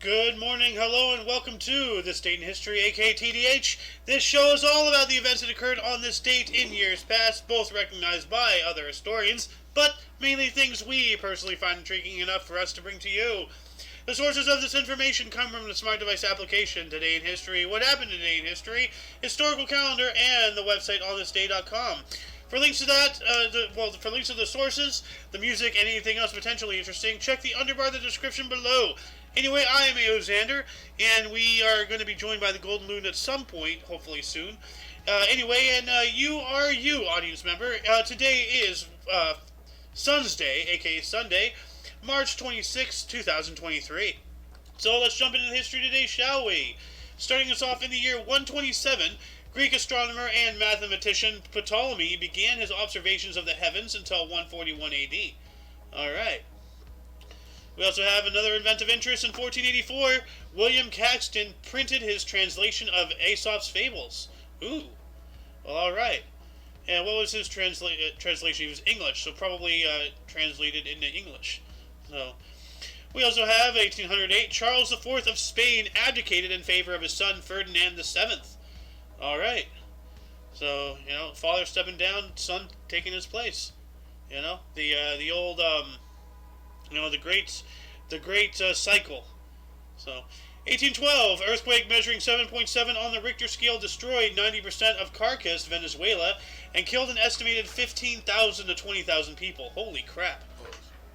Good morning, hello, and welcome to This Date in History, aka TDH. This show is all about the events that occurred on this date in years past, both recognized by other historians, but mainly things we personally find intriguing enough for us to bring to you. The sources of this information come from the Smart Device application, Today in History, What Happened Today in History, Historical Calendar, and the website onthisday.com. For links to that, for links to the sources, the music, and anything else potentially interesting, check the underbar of the description below. Anyway, I am Xander, and we are going to be joined by the Golden Loon at some point, hopefully soon. You are you, audience member. Today is Sun's Day, aka Sunday, March 26, 2023. So let's jump into history today, shall we? Starting us off in the year 127, Greek astronomer and mathematician Ptolemy began his observations of the heavens until 141 AD. Alright. We also have another event of interest in 1484. William Caxton printed his translation of Aesop's Fables. Ooh. Well, alright. And what was his translation? He was English, so probably translated into English. So, we also have 1808. Charles IV of Spain abdicated in favor of his son Ferdinand VII. Alright. So, father stepping down, son taking his place. The old, the great cycle. So, 1812, earthquake measuring 7.7 on the Richter scale destroyed 90% of Caracas, Venezuela, and killed an estimated 15,000 to 20,000 people. Holy crap.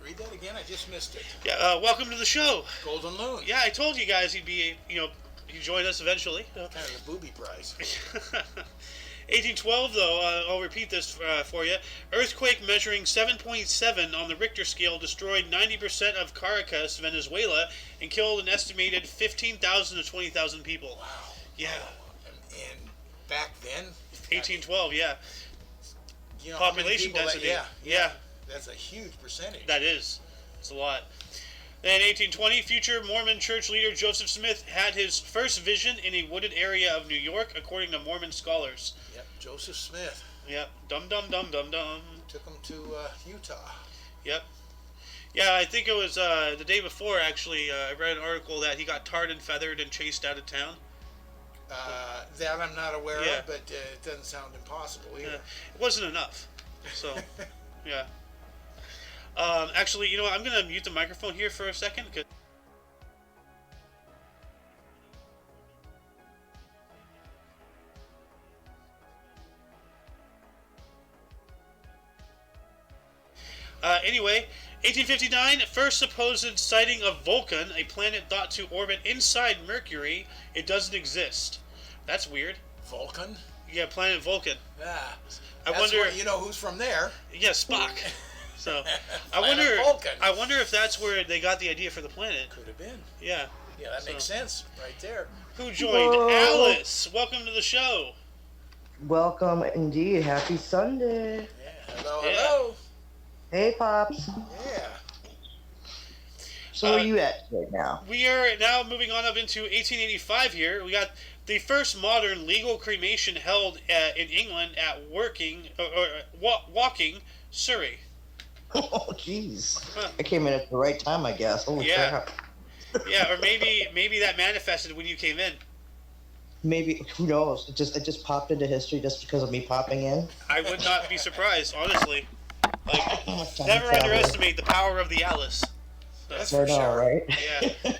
Read that again, I just missed it. Yeah, welcome to the show. Golden Loon. Yeah, I told you guys he'd be, he'd join us eventually. Kind of the booby prize. 1812, though, I'll repeat this for you. Earthquake measuring 7.7 on the Richter scale destroyed 90% of Caracas, Venezuela, and killed an estimated 15,000 to 20,000 people. Wow. Yeah. And back then? 1812, yeah. Population density. Yeah. That's a huge percentage. That is. It's a lot. Then 1820, future Mormon church leader Joseph Smith had his first vision in a wooded area of New York, according to Mormon scholars. Yep, Joseph Smith. Yep, dum-dum-dum-dum-dum. Took him to Utah. Yep. Yeah, I think it was the day before, actually, I read an article that he got tarred and feathered and chased out of town. That I'm not aware of, but it doesn't sound impossible either. It wasn't enough. So, yeah. Actually, I'm going to mute the microphone here for a second. Anyway, 1859, first supposed sighting of Vulcan, a planet thought to orbit inside Mercury. It doesn't exist. That's weird. Vulcan? Yeah, planet Vulcan. Yeah. I wonder. Where you know who's from there. Yeah, Spock. So, I wonder if that's where they got the idea for the planet. Could have been. Yeah. Yeah, that makes sense right there. Who joined? Whoa. Alice. Welcome to the show. Welcome indeed. Happy Sunday. Yeah. Hello. Hey, Pops. Yeah. So where are you at right now? We are now moving on up into 1885 here. We got the first modern legal cremation held in England at Woking, Surrey. Oh, jeez. I came in at the right time, I guess. Holy crap. Yeah, or maybe that manifested when you came in. Maybe, who knows? It just popped into history just because of me popping in. I would not be surprised, honestly. Like, never underestimate the power of the Alice. That's for sure. Right? Yeah.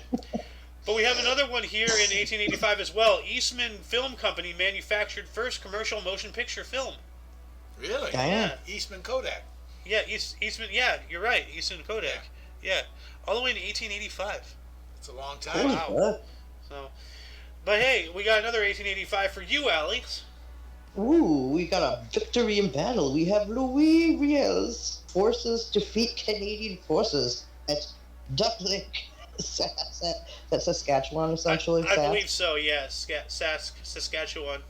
But we have another one here in 1885 as well. Eastman Film Company manufactured first commercial motion picture film. Really? Yeah. Eastman Kodak. Yeah, Eastman. Yeah, you're right. Eastman Kodak. Yeah, all the way to 1885. It's a long time. Wow. So, but hey, we got another 1885 for you, Alex. Ooh, we got a victory in battle. We have Louis Riel's forces defeat Canadian forces at Duck Lake. That's Saskatchewan, essentially. I believe so. Yeah, Saskatchewan.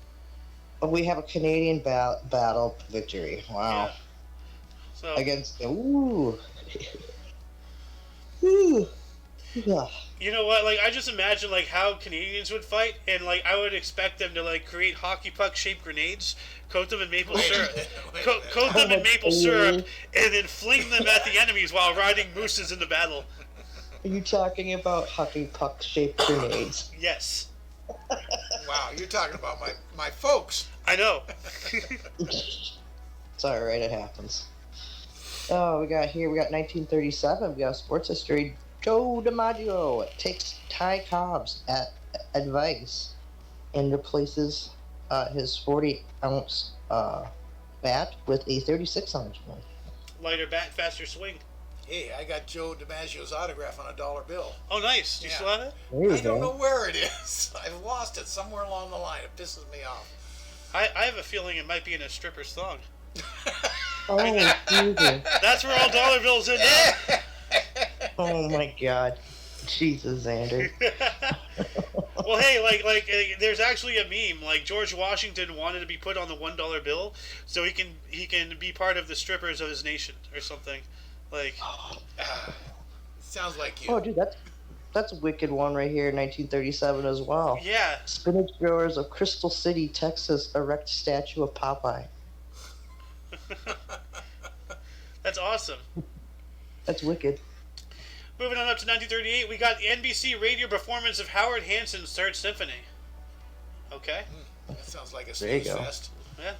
We have a Canadian battle victory. Wow. Yeah. So, against ooh. Ooh. Yeah. You know what? Like, I just imagine like how Canadians would fight, and like I would expect them to like create hockey puck shaped grenades, coat them in maple syrup, coat them in maple syrup, and then fling them at the enemies while riding mooses into battle. Are you talking about hockey puck shaped grenades? Yes. Wow, you're talking about my folks. I know. It's alright, it happens. Oh, we got 1937. We got sports history. Joe DiMaggio takes Ty Cobb's advice and replaces his 40-ounce bat with a 36-ounce one. Lighter bat, faster swing. Hey, I got Joe DiMaggio's autograph on a $1 bill. Oh, nice. Do you still have it? I don't know where it is. I've lost it somewhere along the line. It pisses me off. I have a feeling it might be in a stripper's thong. Oh, Jesus. That's where all dollar bills end up. Oh, my God. Jesus, Xander. Well, hey, like, there's actually a meme. Like, George Washington wanted to be put on the $1 bill so he can be part of the strippers of his nation or something. Like, sounds like you. Oh, dude, that's a wicked one right here in 1937 as well. yeah. Spinach growers of Crystal City, Texas, erect statue of Popeye. That's awesome. That's wicked. Moving on up to 1938, we got the NBC radio performance of Howard Hanson's Third Symphony. Okay. That sounds like a There you snooze go. fest. Yeah.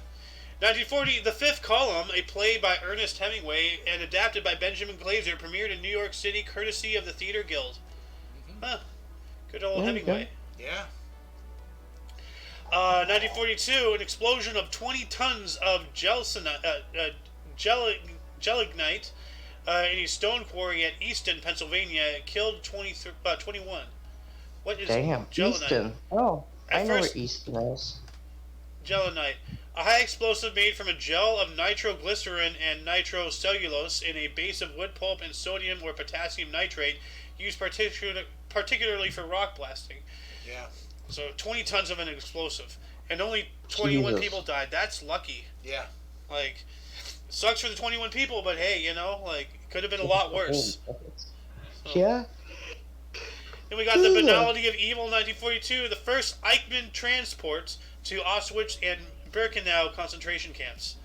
1940, The Fifth Column, a play by Ernest Hemingway and adapted by Benjamin Glaser, premiered in New York City courtesy of the Theater Guild. Huh. Good old Hemingway. Yeah. 1942, an explosion of 20 tons of gelignite in a stone quarry at Easton, Pennsylvania, killed 21. What is Damn, gelignite? Easton. Oh, At I know first- where Easton is. Gelignite, a high explosive made from a gel of nitroglycerin and nitrocellulose in a base of wood pulp and sodium or potassium nitrate, used particularly for rock blasting. Yeah. So 20 tons of an explosive, and only 21 Jesus. people died. That's lucky. Yeah. Like, sucks for the 21 people, but hey, like, could have been a lot worse. So. Yeah. Then we got The Banality of Evil, 1942, the first Eichmann transports to Auschwitz and Birkenau concentration camps.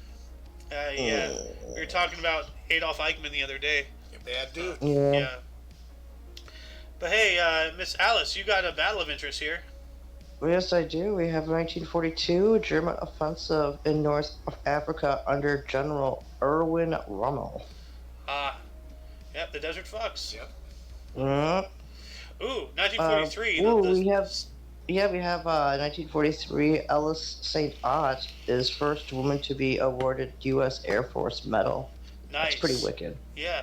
Yeah, we were talking about Adolf Eichmann the other day. You're a bad dude. Yeah. But hey, Miss Alice, you got a battle of interest here. Yes, I do. We have 1942 German offensive in North Africa under General Erwin Rommel. Yep, the Desert Fox. Yep. Ooh, 1943. We have 1943. Ellis St. Ott is first woman to be awarded U.S. Air Force Medal. Nice. That's pretty wicked. Yeah.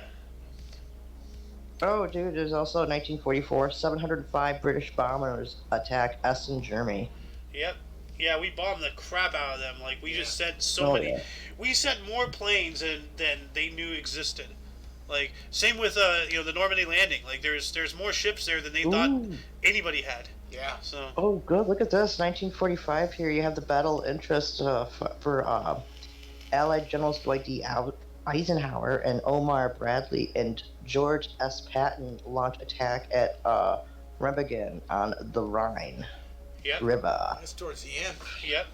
Oh, dude, there's also 1944. 705 British bombers attack Essen, Germany. Yep. Yeah, we bombed the crap out of them. Like, we just sent so Oh, many. yeah. We sent more planes than they knew existed. Like, same with the Normandy landing. Like, there's more ships there than they thought anybody had. Yeah. So. Oh, good. Look at this. 1945 here. You have the battle of interest for Allied Generals Dwight D. Eisenhower and Omar Bradley and George S. Patton launch attack at Remagen on the Rhine River. That's towards the end. Yep.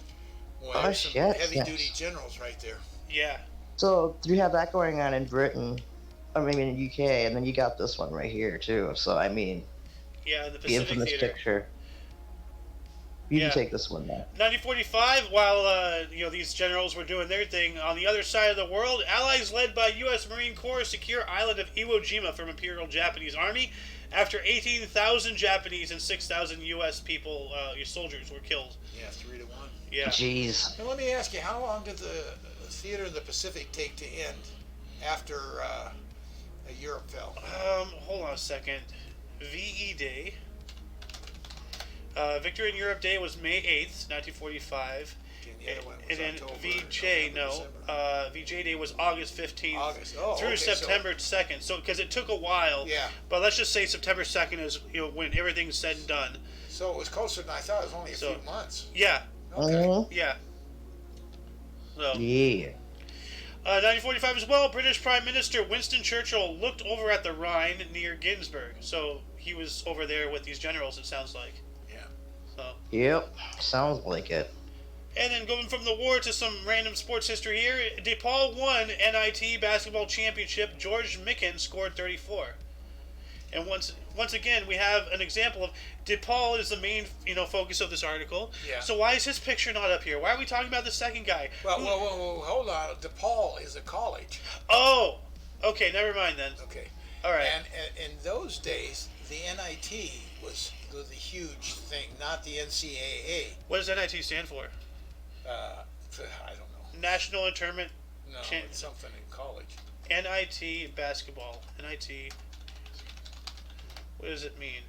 Boy, Oh, there's some shit, heavy-duty yes. generals right there. Yeah. So you have that going on in Britain, I mean in the UK, and then you got this one right here too. So I mean, Yeah, the the Pacific infamous Theater. picture. You Yeah. can take this one now. 1945, while these generals were doing their thing on the other side of the world, Allies led by U.S. Marine Corps secure island of Iwo Jima from Imperial Japanese Army after 18,000 Japanese and 6,000 U.S. people, soldiers, were killed. Yeah, 3-1. Yeah. Jeez. Now let me ask you, how long did the theater in the Pacific take to end after Europe fell? Hold on a second. VE Day. Victory in Europe Day was May 8th, 1945. And the other one was And then October, VJ, November, no. VJ Day was August 15th August. Oh, through okay, September 2nd. So, because it took a while. Yeah. But let's just say September 2nd is when everything's said and done. So it was closer than I thought. It was only a few months. Yeah. Okay. Yeah. So. Yeah. 1945 as well, British Prime Minister Winston Churchill looked over at the Rhine near Ginsburg. So he was over there with these generals, it sounds like. Yeah. So. Yep. Sounds like it. And then going from the war to some random sports history here, DePaul won NIT basketball championship. George Mikan scored 34. And once again, we have an example of DePaul is the main focus of this article. Yeah. So why is his picture not up here? Why are we talking about the second guy? Well, hold on. DePaul is a college. Oh, okay. Never mind then. Okay. All right. And in those days, the NIT was the huge thing, not the NCAA. What does NIT stand for? I don't know. National Internment. No, it's something in college. NIT basketball. NIT. What does it mean?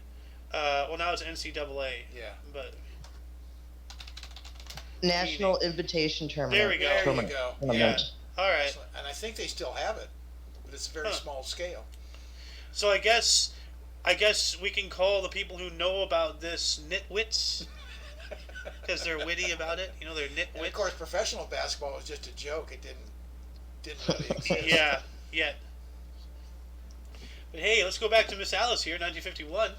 Well, now it's NCAA. Yeah. But National Invitation Tournament. There we go. There you go. yeah. All right. And I think they still have it, but it's a very small scale. So I guess we can call the people who know about this nitwits because they're witty about it. They're nitwits. And of course, professional basketball was just a joke. It didn't really exist. Yeah. Yet. But hey, let's go back to Miss Alice here, 1951.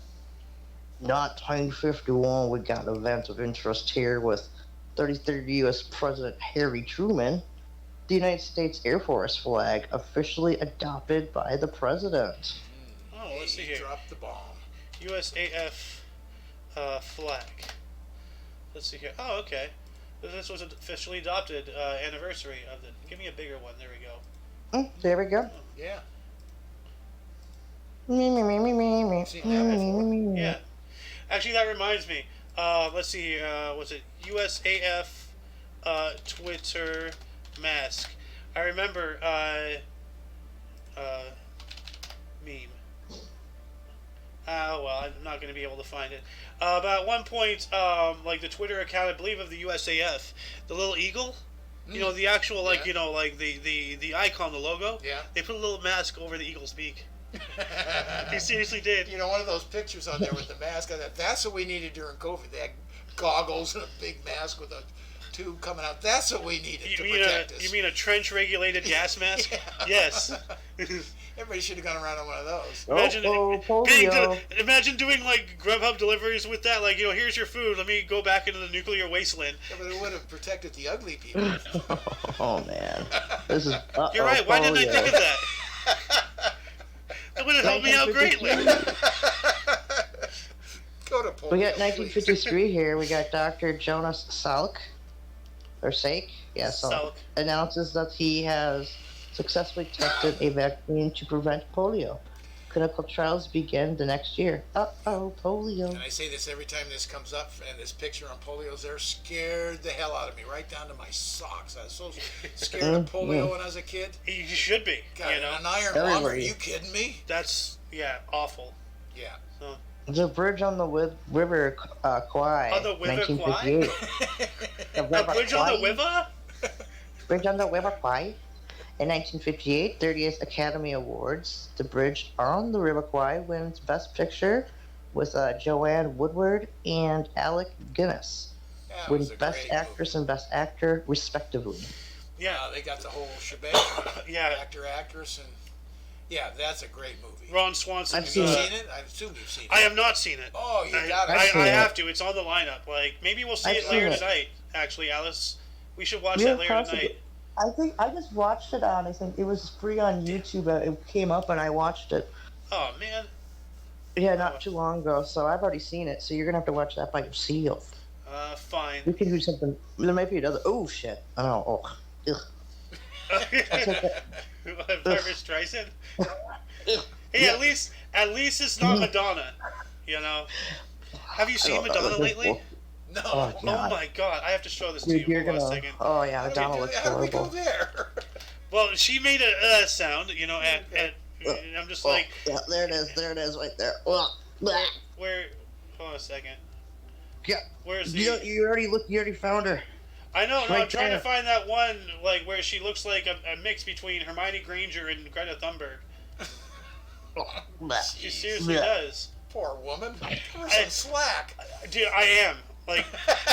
1951, we got events of interest here with 33rd U.S. President Harry Truman. The United States Air Force flag officially adopted by the president. Oh, let's see here. Dropped the bomb. USAF flag. Let's see here. Oh, okay. This was officially adopted anniversary of the. Give me a bigger one. There we go. There we go. Yeah. Yeah. Actually, that reminds me. Let's see. Was it USAF Twitter mask? I remember meme. Well, I'm not going to be able to find it. But at one point, like the Twitter account, I believe, of the USAF, the little eagle, the actual, like, Yeah. like the icon, the logo. Yeah. They put a little mask over the eagle's beak. He seriously did. One of those pictures on there with the mask. I thought that's what we needed during COVID. They had goggles and a big mask with a tube coming out. That's what we needed to protect us. You mean a trench-regulated gas mask? Yeah. Yes. Everybody should have gone around on one of those. Imagine doing like Grubhub deliveries with that. Like, here's your food. Let me go back into the nuclear wasteland. Yeah, but it would have protected the ugly people. Oh man, this is. You're right. Why didn't I think of that? That would have helped me out greatly. Go to polio. We got 1953 here. We got Dr. Jonas Salk, or Sake, yeah, Salk, announces that he has successfully tested a vaccine to prevent polio. Clinical trials begin the next year. Polio. And I say this every time this comes up, and this picture on polio's there, scared the hell out of me, right down to my socks. I was so scared of polio when I was a kid. You should be. God, an iron lung, are you kidding me? That's, awful. Yeah. So. The bridge on the river Kwai. On the river Kwai? The bridge on the river? Bridge on the river Kwai. In 1958, 30th Academy Awards, The Bridge on the River Kwai wins Best Picture with Joanne Woodward and Alec Guinness. Wins Best Actress and Best Actor, respectively. Yeah, they got the whole shebang. Yeah. Actor, actress, and yeah, that's a great movie. Ron Swanson. I've Have you seen it? I assume you've seen it. I have not seen it. Oh, you got it. I have to. It's on the lineup. Like, maybe we'll see it later tonight, actually, Alice. We should watch that later tonight. I think I just watched it on. I think it was free on YouTube. It came up and I watched it. Oh man. Yeah, not too long ago. So I've already seen it. So you're gonna have to watch that by yourself. Fine. We can do something. There might be another. Oh shit! Oh. Ugh. Barbara Streisand. Hey, at least it's not Madonna. Have you seen Madonna lately? No. Oh, my god! I have to show this to you. You're Hold gonna. on a second. Oh yeah, Madonna looks How do we horrible. go there? Well, she made a sound. And I'm just like. Yeah, there it is, right there. Where? Hold on a second. Yeah. Where's the? You already found her. I know. No, Right I'm trying there. to find that one like where she looks like a mix between Hermione Granger and Greta Thunberg. She seriously does. Poor woman. Give her some slack. Dude, I am. Like,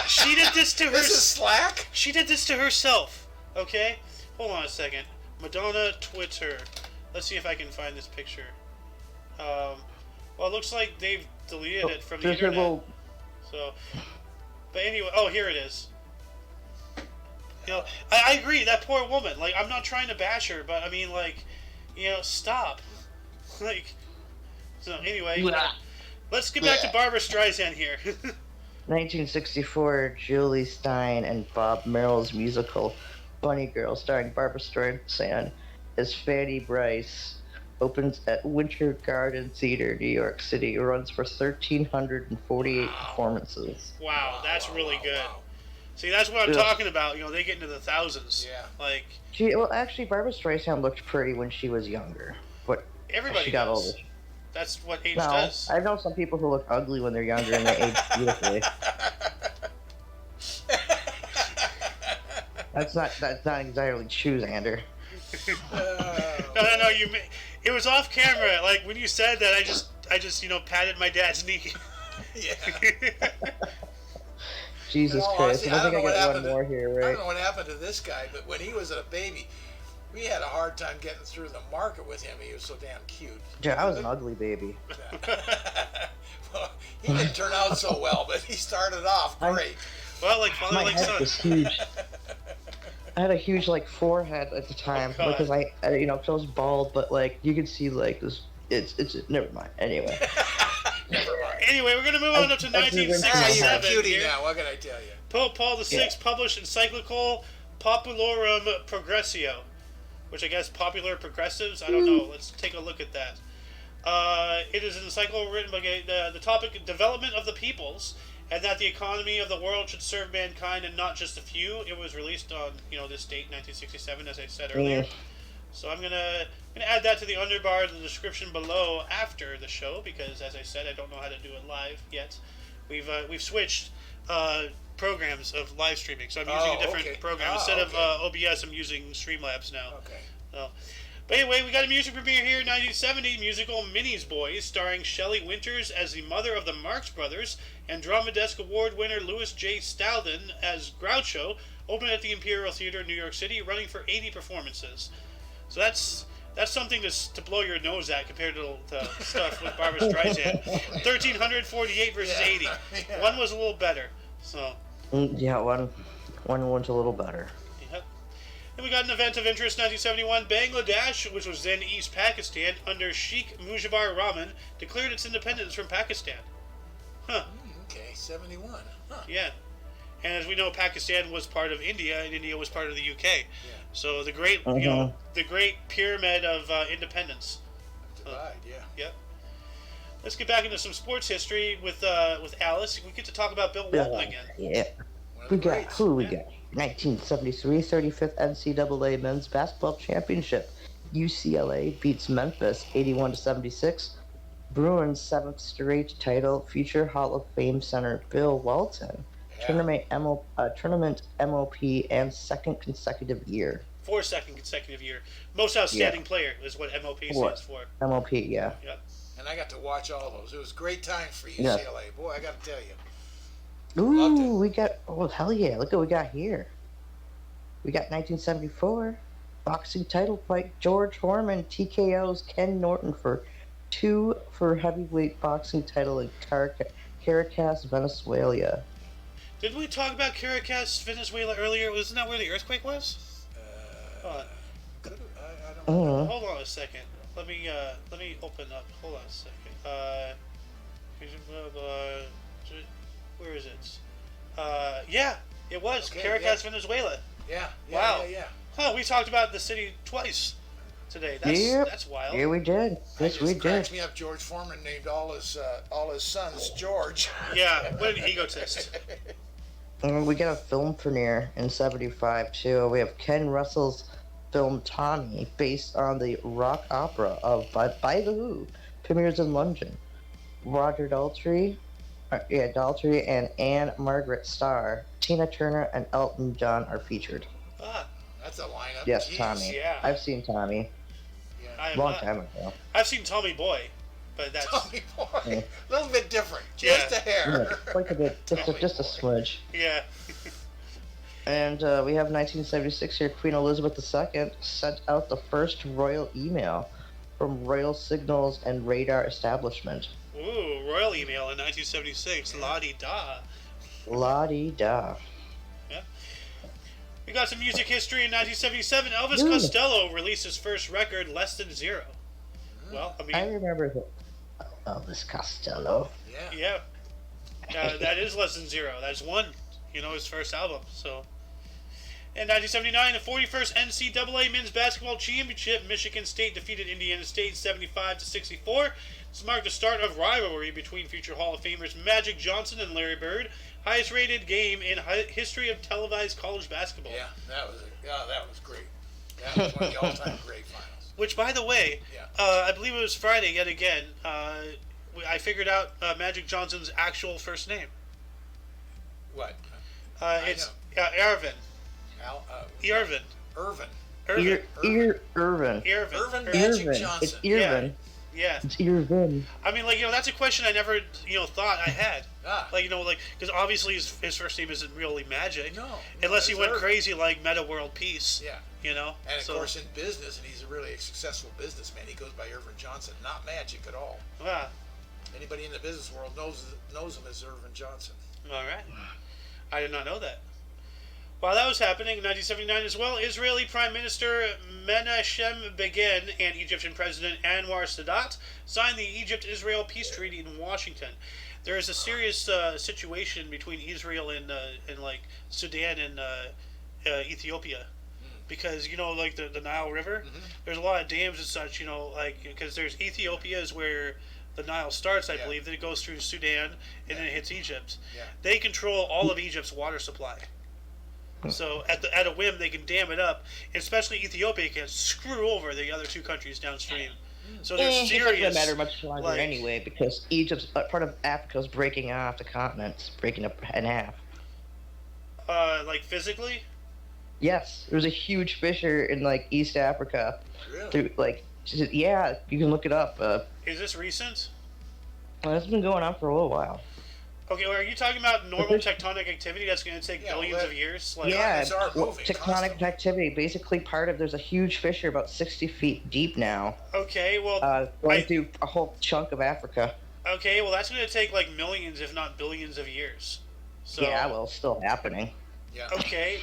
she did this to This is herself. slack? She did this to herself. Okay? Hold on a second. Madonna Twitter. Let's see if I can find this picture. Well, it looks like they've deleted it from the There's her internet. little- So, but anyway, here it is. I agree. That poor woman. Like, I'm not trying to bash her, but I mean, like, stop. Like, So anyway, let's get back to Barbra Streisand here. 1964, Julie Stein and Bob Merrill's musical Bunny Girl, starring Barbra Streisand as Fanny Bryce, opens at Winter Garden Theater, New York City. It runs for 1,348 performances. Wow, that's really good. See, that's what I'm talking about. You know, they get into the thousands. Yeah. Like, Well, actually, Barbra Streisand looked pretty when she was younger, but everybody she got does. older. That's what age No, does. I know some people who look ugly when they're younger and they age beautifully. That's not exactly true, Xander. No. It was off camera. Like when you said that, I just patted my dad's knee. Yeah. Jesus Christ! I think I got one more here, right? I don't know what happened to this guy, but when he was a baby, we had a hard time getting through the market with him. He was so damn cute. Dude, I was an ugly baby. Well, he didn't turn out so well, but he started off great. Well, like father, My like head son. was huge. I had a huge forehead at the time because I was bald, but you could see this. It's never mind. Anyway. Never mind. Anyway, we're gonna move on up to 1967. You're a cutie here. now. What can I tell you? Pope Paul VI published encyclical Populorum Progressio, which I guess popular progressives. I don't know. Let's take a look at that. It is an encyclical written by the topic development of the peoples, and that the economy of the world should serve mankind and not just a few. It was released on this date, 1967, as I said earlier. So I'm gonna add that to the underbar of the description below after the show, because as I said, I don't know how to do it live yet. We've switched programs of live streaming, so I'm using a different program instead of OBS. I'm using Streamlabs now. Okay. But anyway, we got a music premiere here in 1970, musical Minnie's Boys, starring Shelley Winters as the mother of the Marx Brothers, and Drama Desk Award winner Louis J. Staldon as Groucho, opened at the Imperial Theater in New York City, running for 80 performances. So that's something to blow your nose at compared to the stuff with Barbra Streisand. 1,348 versus 80. Yeah. One was a little better. So. Yeah, one went a little better. Yep. Then we got an event of interest, 1971. Bangladesh, which was then East Pakistan, under Sheikh Mujibur Rahman, declared its independence from Pakistan. Huh. Okay, 71. Huh. Yeah. And as we know, Pakistan was part of India, and India was part of the UK. Yeah. So the great, the great pyramid of independence. Divide, yeah. Yep. Let's get back into some sports history with Alice. We get to talk about Bill Walton again. Yeah. We got 1973 35th NCAA Men's Basketball Championship. UCLA beats Memphis 81-76. Bruins' 7th straight title. Future Hall of Fame center Bill Walton. Tournament MOP and second consecutive year. For second consecutive year. Most outstanding player is what MOP stands for. MOP, yeah. Yep. And I got to watch all those. It was a great time for UCLA. Boy, I got to tell you. Ooh, we got, hell yeah. Look what we got here. We got 1974. Boxing title fight. George Foreman TKO's Ken Norton for heavyweight boxing title in Caracas, Venezuela. Didn't we talk about Caracas, Venezuela earlier? Wasn't that where the earthquake was? I don't know. Hold on a second. Let me open up. Hold on a second. Where is it? Yeah, it was Caracas, Venezuela. Yeah. Wow. Yeah. Huh? We talked about the city twice today. That's wild. Yeah, we did. Yes, we did. Cracks me up. George Foreman named all his sons George. Yeah. What an egotist. We got a film premiere in 75 too. We have Ken Russell's film Tommy, based on the rock opera of by the Who, premieres in London. Roger Daltrey and Anne Margaret Starr, Tina Turner, and Elton John are featured. Ah, that's a lineup. Yes, Jeez. Tommy. Yeah. I've seen Tommy. Yeah. Long time ago. I've seen Tommy Boy, but that's Tommy Boy. A little bit different. Yeah. Just a hair. Yeah, quite a bit. Just a smudge. Yeah. And we have 1976 here. Queen Elizabeth II sent out the first royal email from Royal Signals and Radar Establishment. Ooh, royal email in 1976. La-di-da. La-di-da. Yeah. We got some music history in 1977. Elvis Costello released his first record, Less Than Zero. Well, I remember that. Elvis Costello. Yeah. Yeah. That is less than zero. That's one. His first album. So. In 1979, the 41st NCAA Men's Basketball Championship, Michigan State defeated Indiana State 75-64. This marked the start of rivalry between future Hall of Famers Magic Johnson and Larry Bird, highest rated game in history of televised college basketball. Yeah, that was great. That was one of the all-time great finals. Which, by the way, I believe it was Friday yet again. I figured out Magic Johnson's actual first name. What? It's Irvin. Irvin. Irvin Magic Johnson. It's Irvin. Yeah. It's Irvin. I mean, that's a question I never, thought I had. Because obviously his first name isn't really Magic. No. Unless he went crazy like Meta World Peace. Yeah. And of course in business, and he's a really successful businessman, he goes by Irvin Johnson, not Magic at all. Yeah. Anybody in the business world knows him as Irvin Johnson. All right. I did not know that. While that was happening in 1979 as well, Israeli Prime Minister Menachem Begin and Egyptian President Anwar Sadat signed the Egypt-Israel Peace Treaty in Washington. There is a serious situation between Israel and Sudan and Ethiopia. Because, the Nile River, there's a lot of dams and such, because there's Ethiopia is where the Nile starts, I believe, then it goes through Sudan, and then it hits Egypt. Yeah. They control all of Egypt's water supply. So at a whim, they can dam it up, and especially Ethiopia can screw over the other two countries downstream. So there's serious. It doesn't matter much longer anyway, because Egypt's part of Africa's breaking off the continents, breaking up in half. Physically? Yes, there was a huge fissure in East Africa. Really? Yeah, you can look it up. Is this recent? Well, it's been going on for a little while. Okay, well, are you talking about normal tectonic activity that's going to take billions of years? Tectonic activity. Basically, there's a huge fissure about 60 feet deep now. Okay, well... going through a whole chunk of Africa. Okay, well, that's going to take, millions, if not billions of years. So, yeah, well, it's still happening. Yeah. Okay,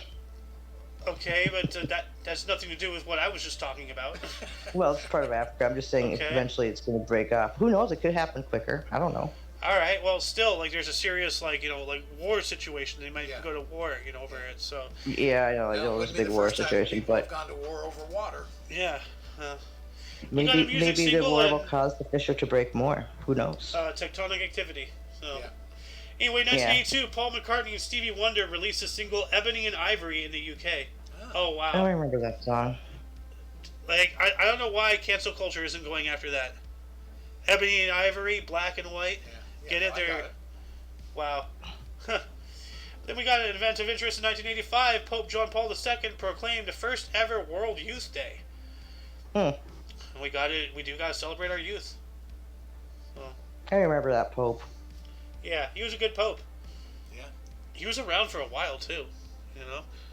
but that's nothing to do with what I was just talking about. Well, it's part of Africa. I'm just saying eventually it's going to break off. Who knows? It could happen quicker. I don't know. All right. Well, still, there's a serious, war situation. They might go to war, over it. So. Yeah, I know. It was a big war situation, but. We've gone to war over water. Yeah. Maybe the war will cause the fissure to break more. Who knows? Tectonic activity. So. Yeah. Anyway, 1982, Paul McCartney and Stevie Wonder released the single "Ebony and Ivory" in the UK. Oh wow. I don't remember that song. I don't know why cancel culture isn't going after that. Ebony and Ivory, black and white. Yeah, Get it there. Wow. Then we got an event of interest in 1985. Pope John Paul II proclaimed the first ever World Youth Day. And we do got to celebrate our youth. So. I remember that Pope. Yeah, he was a good Pope. Yeah. He was around for a while too.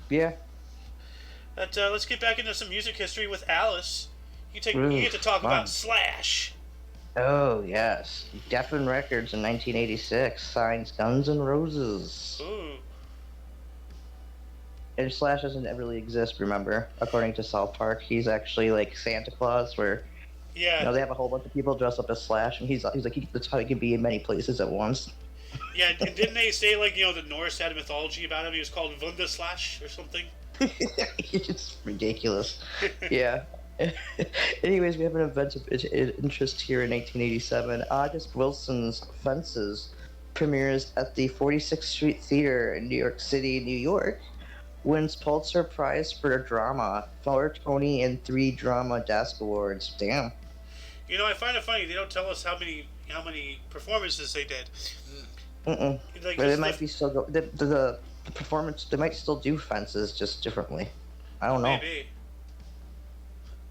Yeah. But let's get back into some music history with Alice. You get to talk about Slash. Oh, yes. Geffen Records in 1986 signs Guns N' Roses. Ooh. And Slash doesn't really exist, remember? According to South Park, he's actually Santa Claus, where they have a whole bunch of people dressed up as Slash, and that's how he can be in many places at once. Yeah, and didn't they say the Norse had a mythology about him? He was called Vunda Slash or something. It's ridiculous. Yeah. Anyways, we have an event of interest here in 1987. August Wilson's Fences premieres at the 46th Street Theater in New York City, New York. Wins Pulitzer Prize for drama, 4 Tony and 3 Drama Desk Awards. Damn. I find it funny they don't tell us how many performances they did. But it might be still the performance. They might still do Fences just differently. I don't know. Maybe.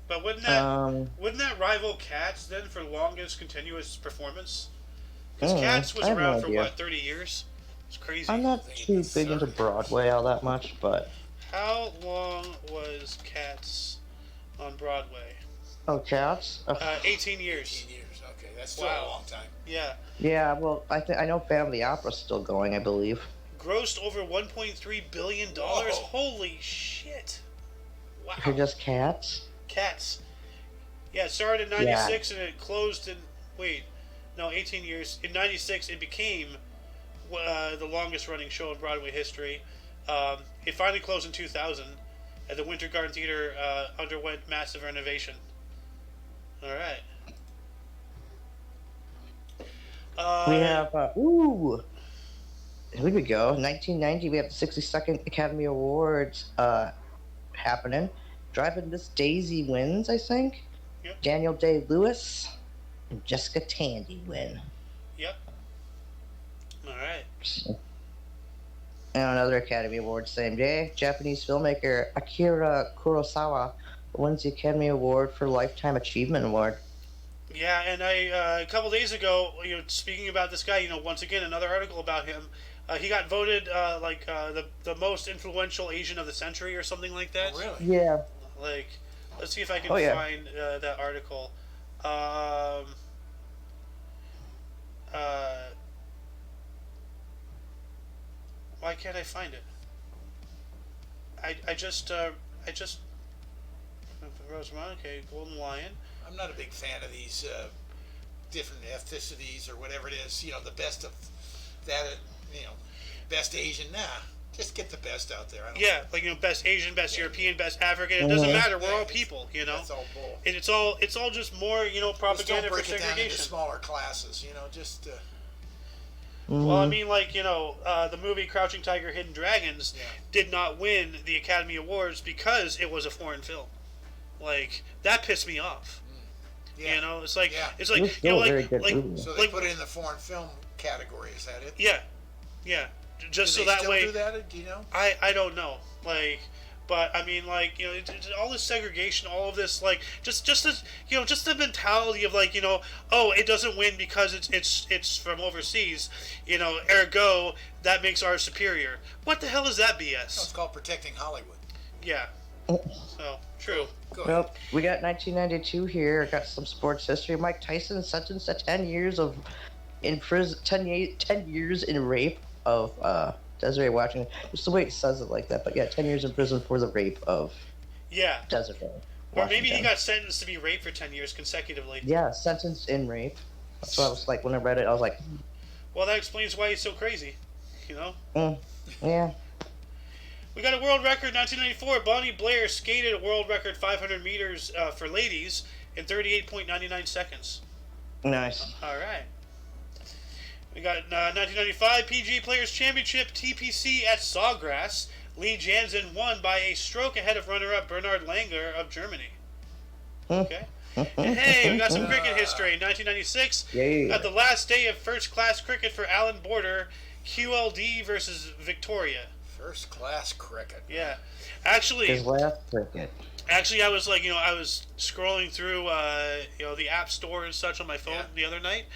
But wouldn't that rival Cats then for longest continuous performance? Because Cats was around for 30 years? It's crazy. I'm not too big into Broadway all that much, but... How long was Cats on Broadway? Oh, Cats? 18 years. 18 years, okay. That's still a long time. Yeah. Yeah, well, I know Family Opera's still going, I believe. Grossed over $1.3 billion. Whoa. Holy shit. Wow. For just Cats? Cats. Yeah, it started in 96 and it closed in... Wait. No, 18 years. In '96, it became the longest running show in Broadway history. It finally closed in 2000, and the Winter Garden Theater underwent massive renovation. All right. We have, here we go. 1990, we have the 62nd Academy Awards happening. Driving Miss Daisy wins, I think. Yep. Daniel Day-Lewis and Jessica Tandy win. Yep. All right. And another Academy Award same day. Japanese filmmaker Akira Kurosawa wins the Academy Award for Lifetime Achievement Award. Yeah, and a couple days ago, speaking about this guy, once again, another article about him. He got voted the most influential Asian of the century or something like that. Oh, really? Yeah. Like, let's see if I can find that article. Why can't I find it? I just Rosemont, okay, Golden Lion. I'm not a big fan of these different ethnicities or whatever it is. The best of that. Best Asian. Nah, just get the best out there. Best Asian, best European, best African. It doesn't matter. We're all people. That's all bull. And it's all just more propaganda for Just don't break it down into segregation. smaller classes. Just. Well, I mean, the movie Crouching Tiger, Hidden Dragons did not win the Academy Awards because it was a foreign film. Like, that pissed me off. Yeah. It's like It was still a very good movie. So they put it in the foreign film category. Is that it? Yeah. Just do so they that still way. Do that? Do you know? I don't know. But I mean, it's all this segregation, all of this, just the mentality of it doesn't win because it's from overseas, ergo that makes ours superior. What the hell is that BS? No, it's called protecting Hollywood. Yeah. So true. Go ahead. Well, we got 1992 here. Got some sports history. Mike Tyson sentenced to 10 years in prison, 10 years in rape of Desiree Washington. Just the way it says it like that, but yeah, 10 years in prison for the rape of Desiree Washington. Or maybe he got sentenced to be raped for 10 years consecutively. Yeah, sentenced in rape. That's what I was like when I read it. I was like, well, that explains why he's so crazy. Yeah. We got a world record 1994. Bonnie Blair skated a world record 500 meters for ladies in 38.99 seconds. Nice. All right. We got 1995 PGA Players Championship TPC at Sawgrass. Lee Janzen won by a stroke ahead of runner-up Bernard Langer of Germany. Okay. And hey, we got some cricket history. 1996, at the last day of first-class cricket for Alan Border, QLD versus Victoria. First class cricket. Yeah. Actually, his last cricket. Actually, I was I was scrolling through the app store and such on my phone the other night,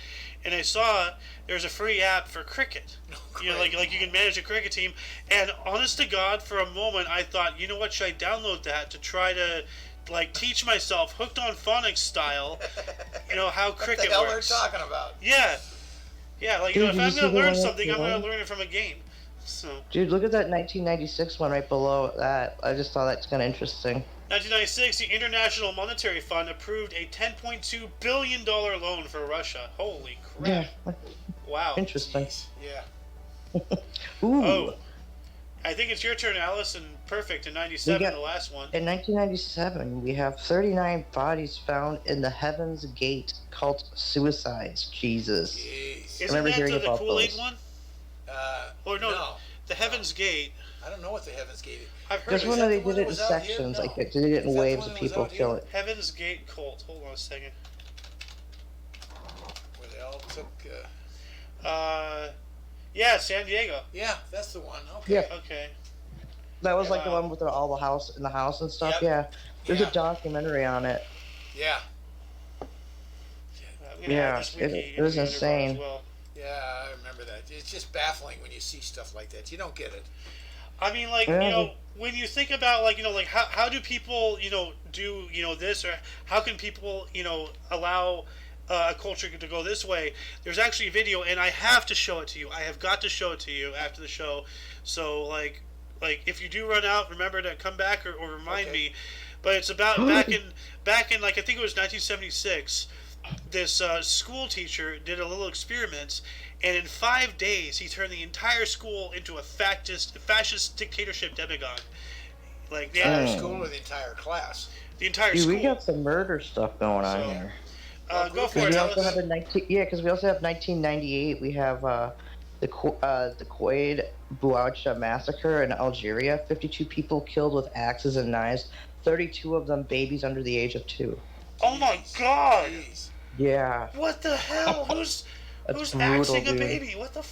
and I saw there's a free app for cricket. Like you can manage a cricket team. And honest to God, for a moment I thought, you know what, should I download that to try to teach myself hooked on phonics style, how cricket works. What the hell works. they're talking about? Yeah. Dude, if I'm gonna learn something, I'm gonna learn it from a game. So. Dude, look at that 1996 one right below that. I just thought that's kind of interesting. 1996, the International Monetary Fund approved a $10.2 billion loan for Russia. Holy crap. Yeah. Wow. Interesting. Jeez. Yeah. Ooh. Oh. I think it's your turn, Alice, and perfect in 97, the last one. In 1997, we have 39 bodies found in the Heaven's Gate cult suicides. Jesus. Jeez. Isn't that the Kool-Aid those. one? Or no. The Heaven's Gate. I don't know what the Heaven's Gate is. I've heard Just of when it. they did it in sections, they did it in waves of people killing. Heaven's Gate cult. Hold on a second. Where they all took. Yeah, San Diego. Yeah, that's the one. Okay. Yeah. Okay. That was the one with all the house in the house and stuff. Yep. Yeah. There's a documentary on it. Yeah. Yeah, it was insane. Well. Yeah, I remember that. It's just baffling when you see stuff like that. You don't get it. I mean, when you think about, how do people, do, this, or how can people, allow a culture to go this way? There's actually a video, and I have to show it to you. I have got to show it to you after the show. So, if you do run out, remember to come back or remind me. But it's about back in I think it was 1976. this school teacher did a little experiment, and in 5 days he turned the entire school into a fascist dictatorship demagogue. Like The entire school or the entire class? The entire Dude, school. we got some murder stuff going on So, here. Go for it. We also have because we also have 1998. We have the Kuwait Bouacha massacre in Algeria. 52 people killed with axes and knives. 32 of them babies under the age of 2. Oh my God! Jeez. Yeah. What the hell? Who's brutal, axing a dude. baby? What the?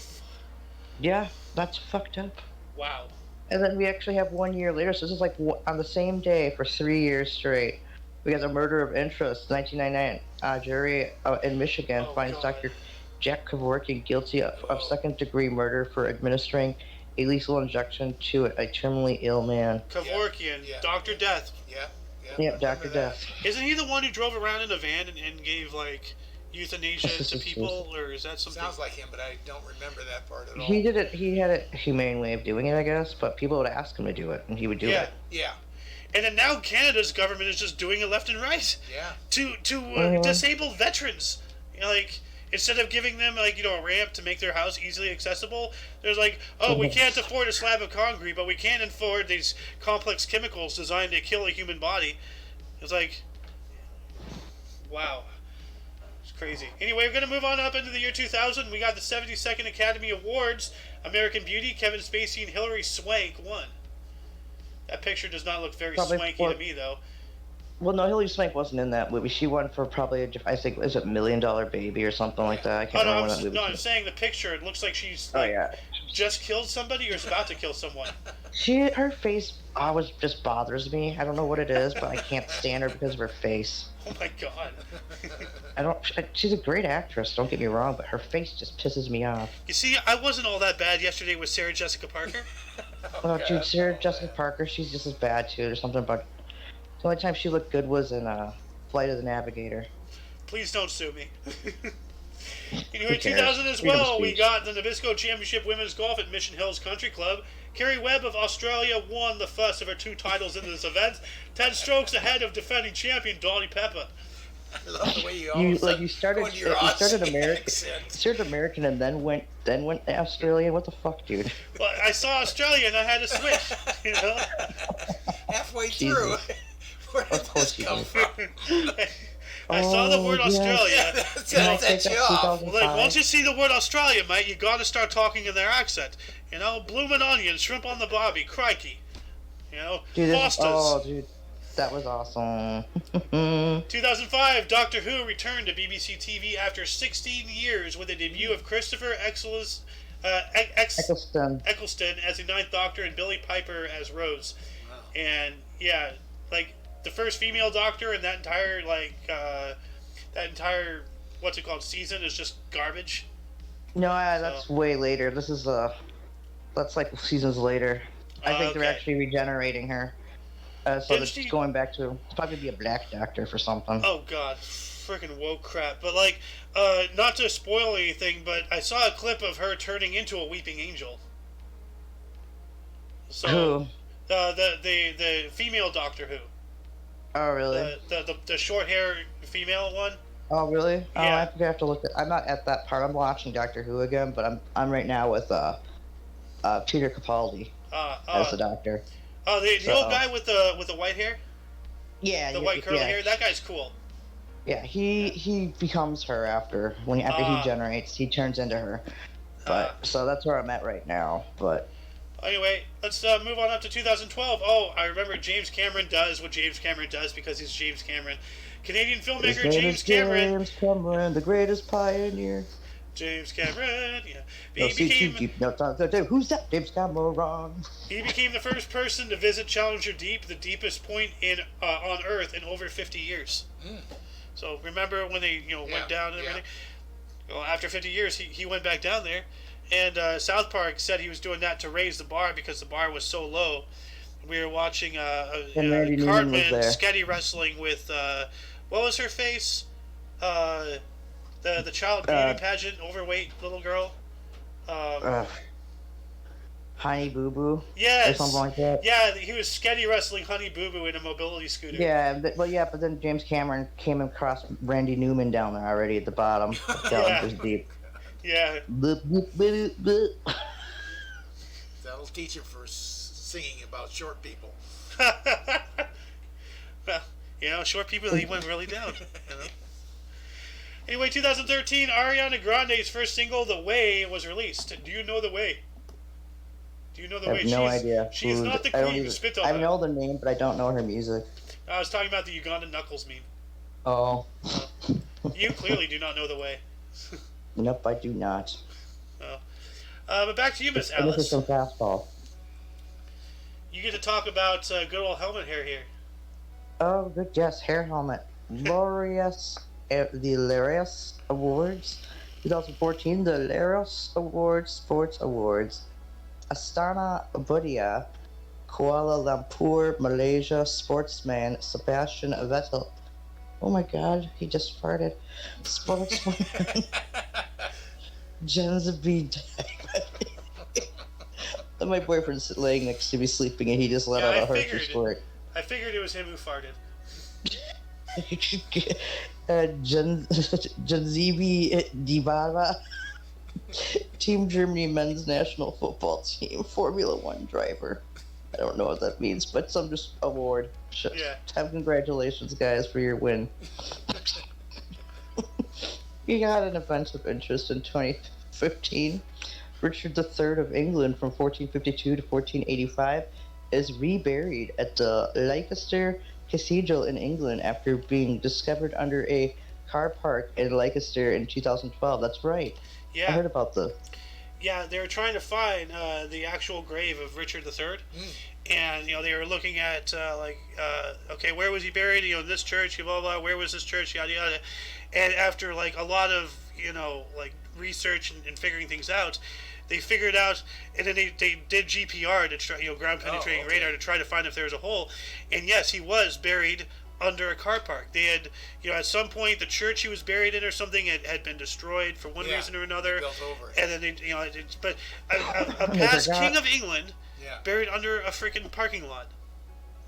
Yeah, that's fucked up. Wow. And then we actually have 1 year later, so this is like on the same day for 3 years straight. We got the murder of interest, 1999. Jury in Michigan finds God. Dr. Jack Kevorkian guilty of second-degree murder for administering a lethal injection to a terminally ill man. Kevorkian, Yeah. Dr. Death. Yep, Dr. Death. Isn't he the one who drove around in a van and gave like euthanasia to people, or is that something? Sounds like him, but I don't remember that part at all. He did it. He had a humane way of doing it, I guess, but people would ask him to do it, and he would do it. Yeah. And then now Canada's government is just doing it left and right Yeah. to disable veterans. Like, instead of giving them like a ramp to make their house easily accessible, there's like, oh, we can't afford a slab of concrete, but we can afford these complex chemicals designed to kill a human body. It's like, wow, it's crazy. Anyway, we're gonna move on up into the year 2000. We got the 72nd Academy Awards. American Beauty, Kevin Spacey and Hilary Swank won. That picture does not look very swanky to me, though. Well, no, Hilary Swank wasn't in that movie. She won for probably, I think, is it $1 Million Baby or something like that? I can't remember when that movie. I'm saying the picture. It looks like she's just killed somebody or is about to kill someone. Her face always just bothers me. I don't know what it is, but I can't stand her because of her face. Oh my God. She's a great actress. Don't get me wrong, but her face just pisses me off. You see, I wasn't all that bad yesterday with Sarah Jessica Parker. Oh, dude, Sarah Jessica Parker, she's just as bad too. There's something about. The only time she looked good was in Flight of the Navigator. Please don't sue me. Anyway, 2000 as well, we got the Nabisco Championship Women's Golf at Mission Hills Country Club. Carrie Webb of Australia won the first of her 2 titles in this event, 10 strokes ahead of defending champion Dolly Pepper. I love the way you started American and then went Australian. What the fuck, dude? Well, I saw Australia and I had to switch. Halfway through, where did this come from? I saw the word Australia. That's you off. Well, like, once you see the word Australia, mate, you got to start talking in their accent. Bloomin' onion, shrimp on the barbie, crikey. Fosters. Dude, that was awesome. 2005, Doctor Who returned to BBC TV after 16 years with the debut of Christopher Eccleston as the 9th Doctor and Billie Piper as Rose. Wow. And yeah, like the first female Doctor in that entire what's it called season is just garbage. No, that's way later. This is that's like seasons later. I think they're actually regenerating her. So it's going back to probably be a black Doctor for something. Oh God, freaking woke crap! But like, not to spoil anything, but I saw a clip of her turning into a weeping angel. So, who? The female Doctor Who. Oh really? The short hair female one. Oh really? Yeah. Oh, I have to look at. I'm not at that part. I'm watching Doctor Who again, but I'm right now with Peter Capaldi as the Doctor. Oh, the old guy with the white hair. Yeah, the white curly hair. That guy's cool. Yeah, he becomes her after he generates. He turns into her. But so that's where I'm at right now. But anyway, let's move on up to 2012. Oh, I remember James Cameron does what James Cameron does because he's James Cameron. Canadian filmmaker James Cameron. James Cameron, the greatest pioneer. James Cameron, yeah. Who's that? James Cameron. He became the first person to visit Challenger Deep, the deepest point on Earth in over 50 years. Mm. So remember when they went down and everything? Well, after 50 years, he went back down there, and South Park said he was doing that to raise the bar because the bar was so low. We were watching Cartman sketty wrestling with what was her face? The child beauty pageant overweight little girl. Honey Boo Boo. Yes. Or something like that. Yeah, he was sketty wrestling Honey Boo Boo in a mobility scooter. Yeah, but then James Cameron came across Randy Newman down there already at the bottom. Down just deep. Yeah. Boop, boop, boop, boop. That'll teach him for singing about short people. Well, short people, he went really down. Anyway, 2013, Ariana Grande's first single, "The Way," was released. Do you know The Way? Do you know The Way? I have no idea. She's not the queen who spit on I know the name, but I don't know her music. I was talking about the Ugandan Knuckles meme. Oh. You clearly do not know The Way. Nope, I do not. Oh. But back to you, Miss This is Alice. some fastball. You get to talk about good old helmet hair here. Oh, good. Yes, hair helmet. The Laureus Awards. 2014, the Laureus Awards, Sports Awards. Astana Budia, Kuala Lumpur, Malaysia, sportsman Sebastian Vettel. Oh my god, he just farted. Sportsman. Jenzabi. My boyfriend's laying next to me sleeping and he just let out a Hershey squirt. I figured it was him who farted. Jenzibi Dibala. Team Germany men's national football team, Formula One driver. I don't know what that means, but some just award. Yeah. Congratulations, guys, for your win. He got an event of interest in 2015. Richard III of England from 1452 to 1485 is reburied at the Leicester Cathedral in England after being discovered under a car park in Leicester in 2012. That's right. Yeah. I heard about this. Yeah, they were trying to find the actual grave of Richard III, and they were looking at okay, where was he buried? This church, blah blah. Where was this church? Yada yada. And after a lot of research and figuring things out, they figured out, and then they did GPR to try ground penetrating radar to try to find if there was a hole, and yes, he was buried under a car park. They had, at some point, the church he was buried in or something had been destroyed for one reason or another. Built over. And then but a past king of England buried under a freaking parking lot.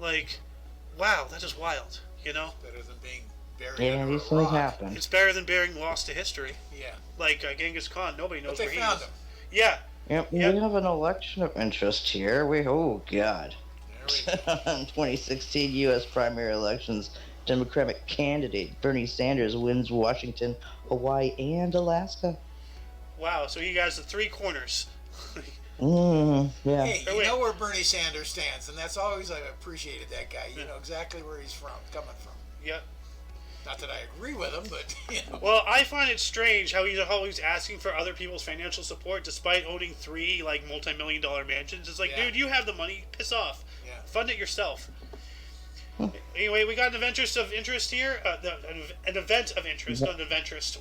Wow, that is wild. Better than being buried Yeah, under these a things rock. happen. It's better than being lost to history. Yeah. Like Genghis Khan, nobody knows But where they he found is. him. Yeah. Yep, Yep. we have an election of interest here. Oh, God. There we go. In 2016 U.S. primary elections, Democratic candidate Bernie Sanders wins Washington, Hawaii, and Alaska. Wow, so he has the three corners. Yeah. Hey, you know where Bernie Sanders stands, and that's always I've appreciated that guy. You know exactly where he's coming from. Yep. Not that I agree with him, but Well, I find it strange how he's always asking for other people's financial support despite owning three multi-million-dollar mansions. It's dude, you have the money. Piss off. Yeah. Fund it yourself. Anyway, we got an event of interest here. An event of interest, not an adventurist.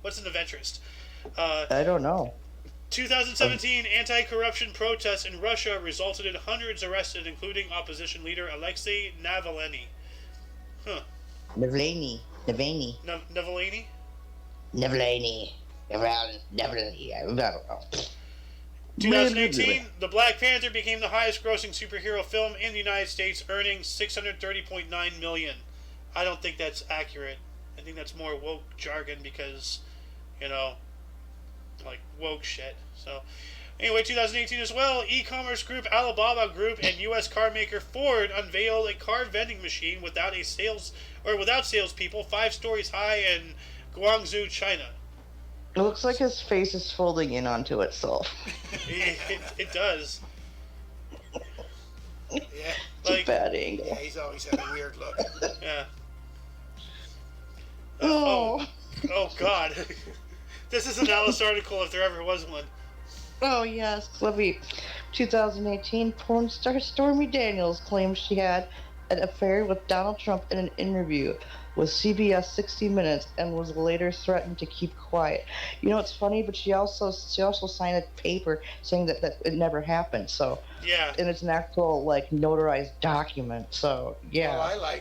What's an adventurist? I don't know. 2017 anti-corruption protests in Russia resulted in hundreds arrested, including opposition leader Alexei Navalny. Navalny. Navalny? Navalny. I don't know. 2018, The Black Panther became the highest-grossing superhero film in the United States, earning $630.9 million. I don't think that's accurate. I think that's more woke jargon because, woke shit. So, anyway, 2018 as well, e-commerce group Alibaba Group and U.S. car maker Ford unveiled a car vending machine without salespeople, 5 stories high in Guangzhou, China. It looks like his face is folding in onto itself. It does. yeah, It's a bad angle. yeah, he's always had a weird look. Yeah. Oh. Oh God. This is an Alice article if there ever was one. Oh, yes, Clippy. 2018, porn star Stormy Daniels claims she had an affair with Donald Trump in an interview with CBS 60 Minutes and was later threatened to keep quiet. It's funny, but she also signed a paper saying that it never happened. So Yeah. and it's an actual notarized document. So yeah. Well,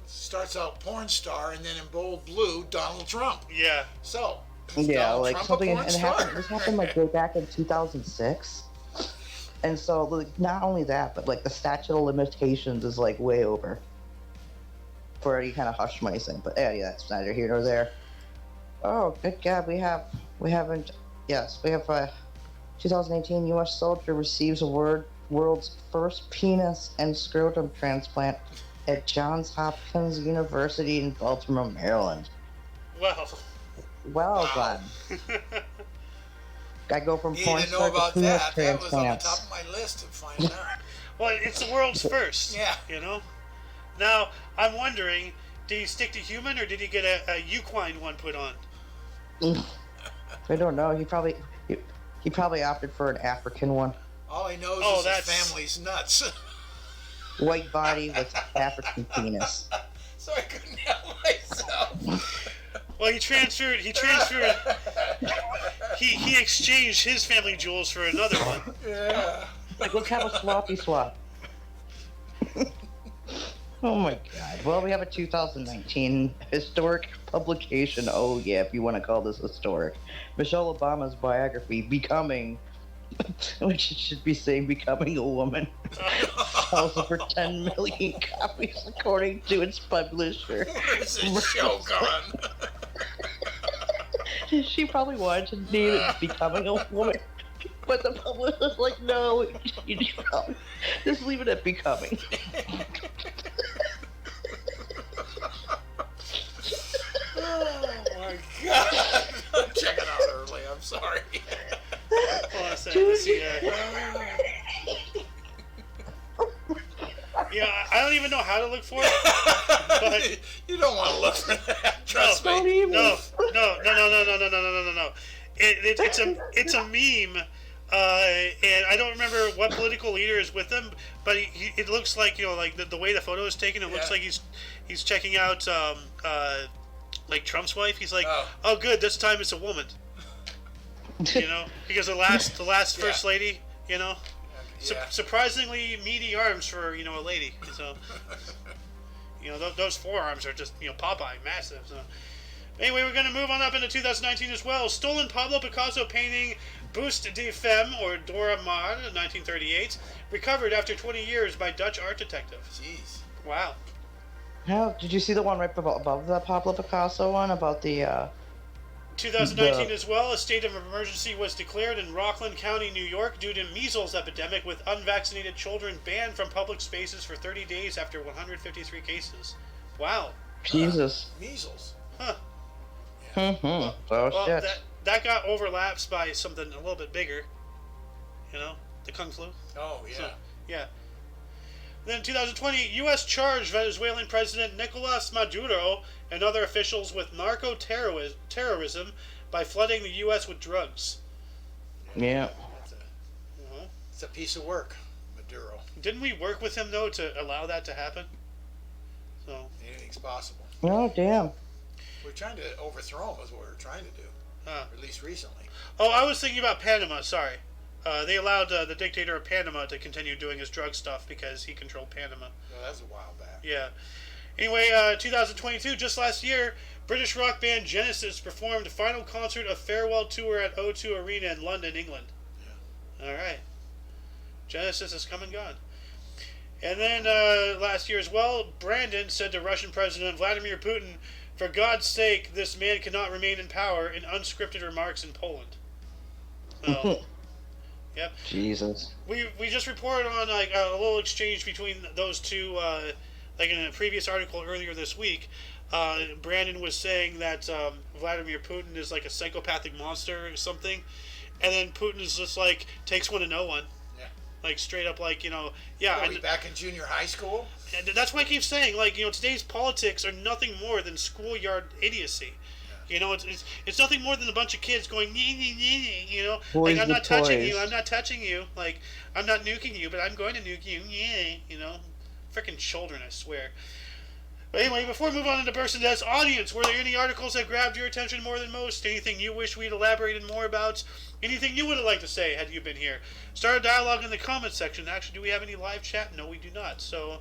starts out porn star and then in bold blue Donald Trump. Yeah. So is Yeah, Donald Trump something a porn and star? this happened way back in 2006. And so, like, not only that, but like the statute of limitations is like way over for any kind of hush money thing. But yeah, that's neither here nor there. Oh, good God, we haven't. Yes, we have 2018 U.S. soldier receives world's first penis and scrotum transplant at Johns Hopkins University in Baltimore, Maryland. Well. Well Wow. done. I go from You porn need to know star to about penis that. That was on the top transplants. of my list to find out. Well, it's the world's first. Yeah. You know? Now, I'm wondering, did he stick to human or did he get a equine one put on? I don't know. He probably opted for an African one. All he knows is that's... his family's nuts. White body with African penis. So I couldn't help myself. Well, he exchanged his family jewels for another one. Yeah. Like, let's have a sloppy swap. Oh my God. Well, we have a 2019 historic publication. Oh yeah, if you want to call this historic. Michelle Obama's biography, Becoming, which it should be saying Becoming a Woman, sells over 10 million copies according to its publisher. Where's this show gone? She probably wanted to name it Becoming a Woman, but the publisher's like, no, you just leave it at Becoming. Oh my God! I'm checking out early. I'm sorry. Hold on a second. Let's see, yeah, I don't even know how to look for it. But you don't want to look for that. Trust Don't me. even. no. It's a meme, and I don't remember what political leader is with them, but it looks like, you know, like the way the photo is taken, it looks Yeah. like he's checking out like Trump's wife. He's like, Oh. oh good, this time it's a woman. You know, because the last Yeah. first lady, you know. Yeah. Surprisingly meaty arms for, you know, a lady. So, you know, those forearms are just, you know, Popeye, massive. So, anyway, we're going to move on up into 2019 as well. Stolen Pablo Picasso painting Buste de Femme, or Dora Maar, 1938, recovered after 20 years by Dutch art detective. Jeez. Wow. Now, did you see the one right above the Pablo Picasso one about the 2019 as well, a state of emergency was declared in Rockland County, New York, due to measles epidemic, with unvaccinated children banned from public spaces for 30 days after 153 cases. Wow. Jesus? Measles. Huh. Mm-hmm. Oh Well, shit. that got overlapped by something a little bit bigger. You know, the Kung Flu. Oh yeah. So, yeah. Then 2020, U.S. charged Venezuelan President Nicolas Maduro and other officials with narco-terrorism by flooding the U.S. with drugs. Yeah. It's a piece of work, Maduro. Didn't we work with him, though, to allow that to happen? So. Anything's possible. Oh damn. We're trying to overthrow him, is what we're trying to do. Huh. Or at least recently. Oh, I was thinking about Panama, sorry. They allowed the dictator of Panama to continue doing his drug stuff because he controlled Panama. No, that's a while back. Yeah. Anyway, 2022, just last year, British rock band Genesis performed the final concert of farewell tour at O2 Arena in London, England. Yeah. All right. Genesis has come and gone. And then last year as well, Brandon said to Russian President Vladimir Putin, "For God's sake, this man cannot remain in power," in unscripted remarks in Poland. So, yep. Jesus. We just reported on like a little exchange between those two, like in a previous article earlier this week. Brandon was saying that Vladimir Putin is like a psychopathic monster or something, and then Putin is just like takes one to no one. Yeah. Like straight up, like, you know, yeah. Are we back in junior high school? And that's why I keep saying, like, you know, today's politics are nothing more than schoolyard idiocy. You know, it's nothing more than a bunch of kids going, you know, Boys like, I'm with not touching toys. you, I'm not touching you, like, I'm not nuking you, but I'm going to nuke you, yeah, you know, freaking children, I swear. But anyway, before we move on into Person Death's audience, were there any articles that grabbed your attention more than most? Anything you wish we'd elaborated more about? Anything you would have liked to say had you been here? Start a dialogue in the comments section. Actually, do we have any live chat? No, we do not. So,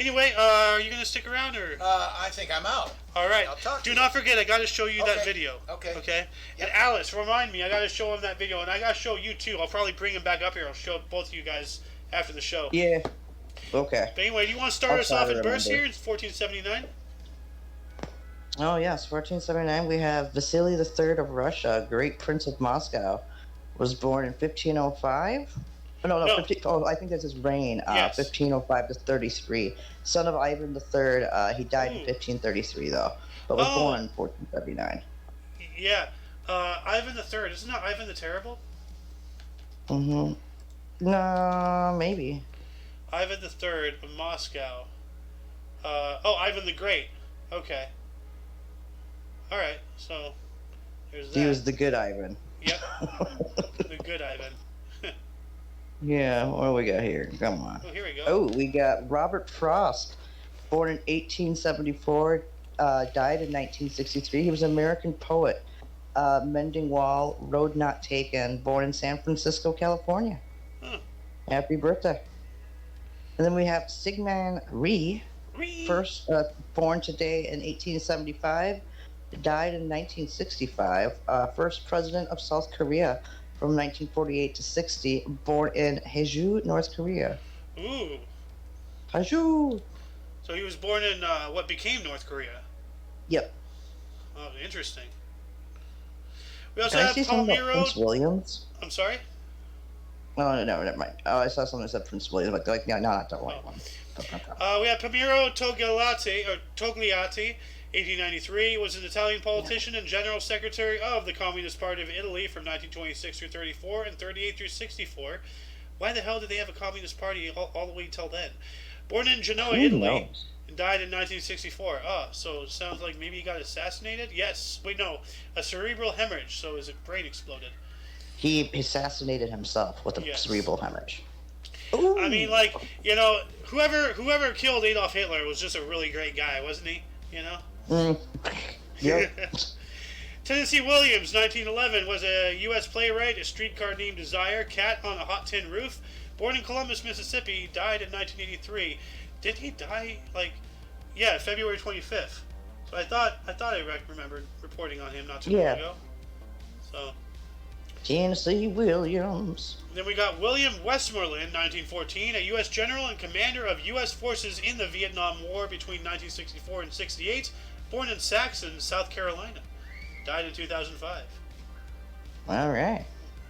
Anyway, are you gonna stick around or? I think I'm out. All right. I'll talk to Do you. not forget, I gotta show you that Okay. video. Okay. Okay. Yep. And Alice, remind me, I gotta show him that video, and I gotta show you too. I'll probably bring him back up here. I'll show both of you guys after the show. Yeah. Okay. But anyway, do you want to start I'll us try off to in burst remember. here? It's 1479. Oh yes, 1479. We have Vasily III of Russia, Great Prince of Moscow, was born in 1505. Oh, no, No. 15, oh, I think that's his reign. Yes. 1505 to 33. Son of Ivan III. He died in Ooh. 1533 though, but was Oh. born in 1479. Yeah. Ivan the Third. Isn't that Ivan the Terrible? Mm-hmm. No, maybe. Ivan the Third of Moscow. Ivan the Great. Okay. All right. So there's that. He was the good Ivan. Yep. The good Ivan. Yeah, what do we got here? Come on. Oh, here we go. Oh, we got Robert Frost, born in 1874, died in 1963. He was an American poet. Mending Wall, Road Not Taken, born in San Francisco, California. Huh. Happy birthday. And then we have Sigmund Rhee, Whee! first born today in 1875, died in 1965. First president of South Korea from 1948 to 60, born in Haeju, North Korea. Ooh. Haeju. So he was born in what became North Korea. Yep. Oh, interesting. We also Can I have see something about Palmiro. Prince Williams? I'm sorry. Oh, no, never mind. Oh, I saw something that said Prince Williams, but like, no, not the right one. We have Palmiro Togliatti, 1893, was an Italian politician and general secretary of the Communist Party of Italy from 1926 through 34 and 38 through 64. Why the hell did they have a Communist Party all the way till then? Born in Genoa, Who Italy, knows? and died in 1964. So it sounds like maybe he got assassinated? Yes. Wait, no. A cerebral hemorrhage, so his brain exploded. He assassinated himself with a Yes. cerebral hemorrhage. I mean, like, whoever killed Adolf Hitler was just a really great guy, wasn't he? Yep. Tennessee Williams, 1911, was a U.S. playwright, A Streetcar Named Desire, Cat on a Hot Tin Roof. Born in Columbus, Mississippi, died in 1983. Did he die, February 25th? So I thought I remembered reporting on him not too long ago. So Tennessee Williams. then we got William Westmoreland, 1914, a U.S. general and commander of U.S. forces in the Vietnam War between 1964 and 68. Born in Saxon, South Carolina. Died in 2005. All right.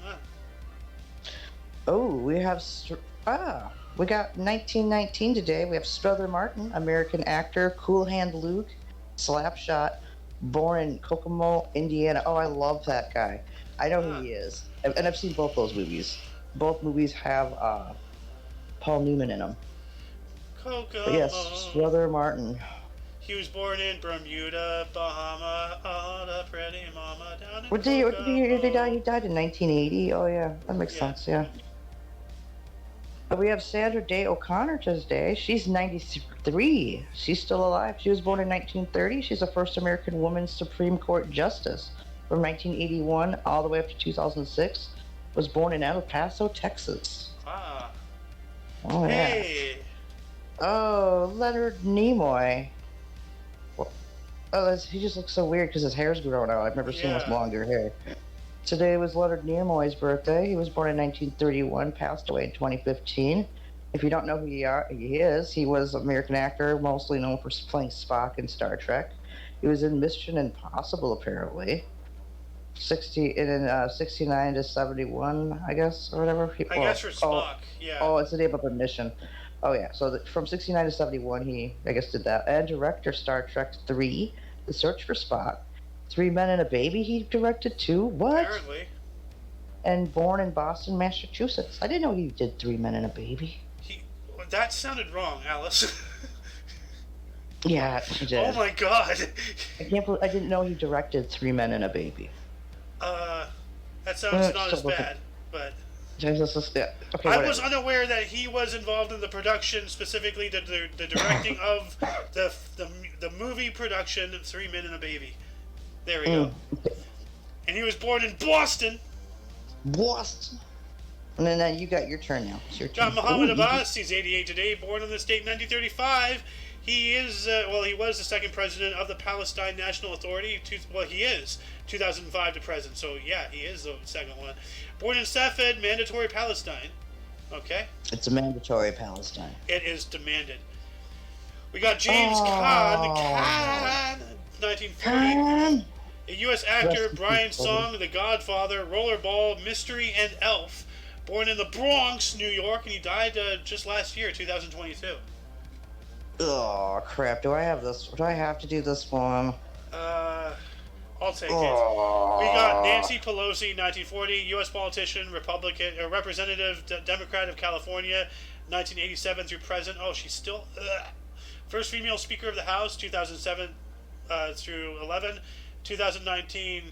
Ah. Oh, we got 1919 today. We have Strother Martin, American actor, Cool Hand Luke, Slapshot, born in Kokomo, Indiana. Oh, I love that guy. I know who he is, and I've seen both those movies. Both movies have Paul Newman in them. Kokomo. But yes, Strother Martin. He was born in Bermuda, Bahama, oh, the pretty mama down in What year did he die? Kokomo. He died in 1980. Oh yeah, that makes sense. Yeah. We have Sandra Day O'Connor today. She's 93. She's still alive. She was born in 1930. She's the first American woman Supreme Court Justice from 1981 all the way up to 2006. Was born in El Paso, Texas. Ah. Oh yeah. Hey. Oh, Leonard Nimoy. Oh, he just looks so weird because his hair's growing out. I've never seen much Yeah. longer hair. Today was Leonard Nimoy's birthday. He was born in 1931, passed away in 2015. If you don't know who he is, he was an American actor, mostly known for playing Spock in Star Trek. He was in Mission Impossible, apparently. 69 to 71, I guess, or whatever. I guess for Spock, yeah. Oh, it's the name of a mission. Oh, yeah. So from 69 to 71, he, I guess, did that. And director Star Trek 3, The Search for Spock. 3 Men and a Baby he directed, too. What? Apparently. And born in Boston, Massachusetts. I didn't know he did 3 Men and a Baby. That sounded wrong, Alice. Yeah, he did. Oh my god. I can't believe I didn't know he directed 3 Men and a Baby. That sounds not as bad, but... Yeah. Okay, I whatever. was unaware that he was involved in the production, specifically the directing of the movie production of 3 Men and a Baby. There we go. And he was born in Boston. Boston. And then you got your turn now. It's your Got turn. Muhammad Ooh, Abbas. He's 88 today, born in this date in 1935. He is, he was the second president of the Palestine National Authority. He is 2005 to present. So yeah, he is the second one. Born in Safed, mandatory Palestine. Okay. It's a mandatory Palestine. It is demanded. We got James Caan, 1940. A U.S. actor, Brian Song, The Godfather, Rollerball, Mystery, and Elf. Born in the Bronx, New York, and he died just last year, 2022. Oh crap! Do I have this? Do I have to do this one? I'll take it. We got Nancy Pelosi, 1940, U.S. politician, Republican, Representative, Democrat of California, 1987 through present. Oh, she's still... First female Speaker of the House, 2007 through 11. 2019,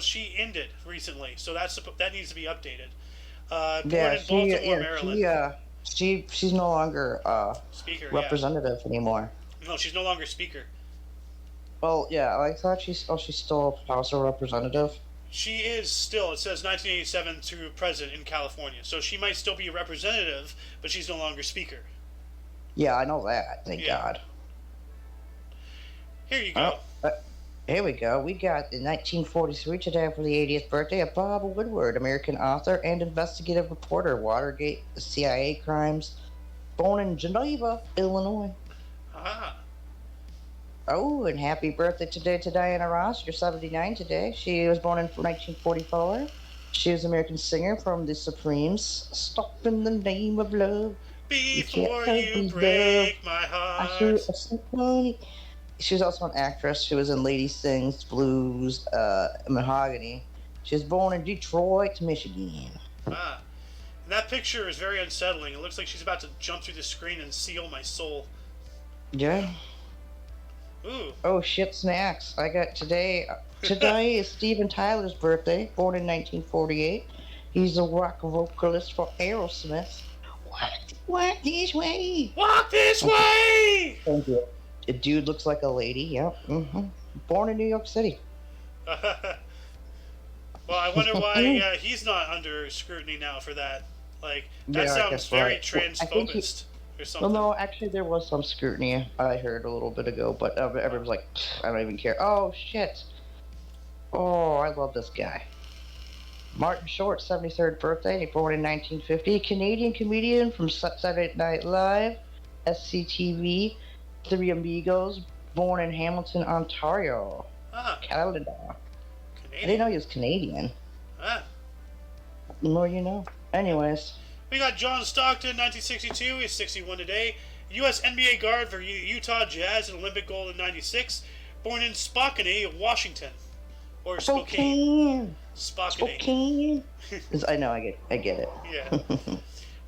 she ended recently, so that needs to be updated. Born in Baltimore, Maryland. She's no longer Speaker, representative anymore. No, she's no longer Speaker. Well, yeah, I thought she's still House of Representative. She is still. It says 1987 through present in California, so she might still be a representative, but she's no longer Speaker. Yeah, I know that. Thank God. Here you go. Here we go. We got in 1943 today for the 80th birthday of Bob Woodward, American author and investigative reporter, Watergate, CIA crimes, born in Geneva, Illinois. Oh, and happy birthday today to Diana Ross. You're 79 today. She was born in 1944. She was an American singer from the Supremes. Stop in the name of love. Before you break my heart. She was also an actress. She was in Lady Sings, Blues, Mahogany. She was born in Detroit, Michigan. And that picture is very unsettling. It looks like she's about to jump through the screen and seal my soul. Yeah. Ooh. Oh, shit, snacks. I got today. Today is Steven Tyler's birthday, born in 1948. He's a rock vocalist for Aerosmith. Walk this way. Walk this way. Thank you. A dude looks like a lady, yep. Mm-hmm. Born in New York City. Well, I wonder why he's not under scrutiny now for that. Like, that sounds very transphobist or something. Well, no, actually, there was some scrutiny I heard a little bit ago, but everyone's like, I don't even care. Oh, shit. Oh, I love this guy. Martin Short, 73rd birthday. He born in 1950. Canadian comedian from Saturday Night Live, SCTV, Three Amigos, born in Hamilton, Ontario, Canada. I didn't know he was Canadian. The more you know. Anyways. We got John Stockton, 1962. He's 61 today. U.S. NBA guard for Utah Jazz and Olympic gold in 96. Born in Spokane, Washington. Or Spokane. Spokane. I know, I get it. Yeah.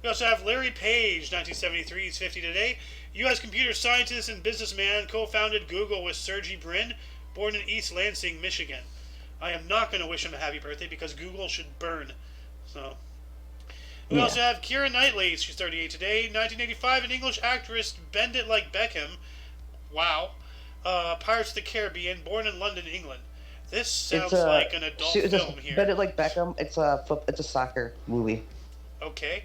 We also have Larry Page, 1973. He's 50 today. U.S. computer scientist and businessman, co-founded Google with Sergey Brin, born in East Lansing, Michigan. I am not going to wish him a happy birthday because Google should burn. So, we also have Keira Knightley. She's 38 today. 1985, an English actress, Bend It Like Beckham. Wow. Pirates of the Caribbean, born in London, England. This sounds like an adult film here. Bend It Like Beckham. It's a soccer movie. Okay.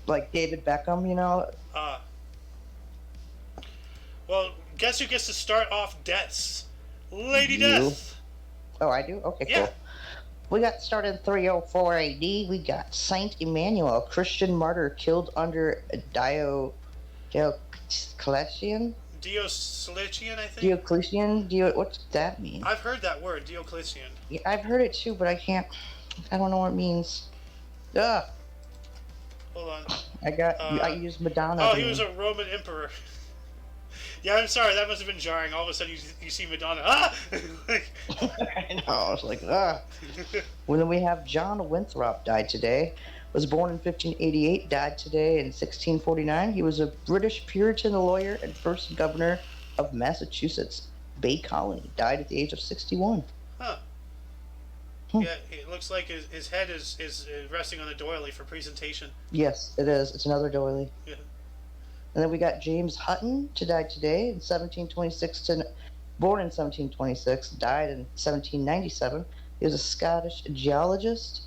Like David Beckham, you know. Well, guess who gets to start off deaths? Lady Death. Oh, I do? Okay, cool. We got started in 304 AD. We got Saint Emmanuel, Christian martyr, killed under Diocletian? Diocletian, I think? Diocletian? What's that mean? I've heard that word, Diocletian. Yeah, I've heard it too, but I don't know what it means. Ugh. Hold on. I used Madonna. Oh, he was a Roman emperor. Yeah, I'm sorry, that must have been jarring. All of a sudden you see Madonna. I know, I was like, Well, then we have John Winthrop died today. Was born in 1588, died today in 1649. He was a British Puritan lawyer and first governor of Massachusetts Bay Colony. Died at the age of 61. Yeah, it looks like his head is resting on a doily for presentation. Yes, it is. It's another doily. Yeah. And then we got James Hutton to die today in 1726. Born in 1726, died in 1797. He was a Scottish geologist.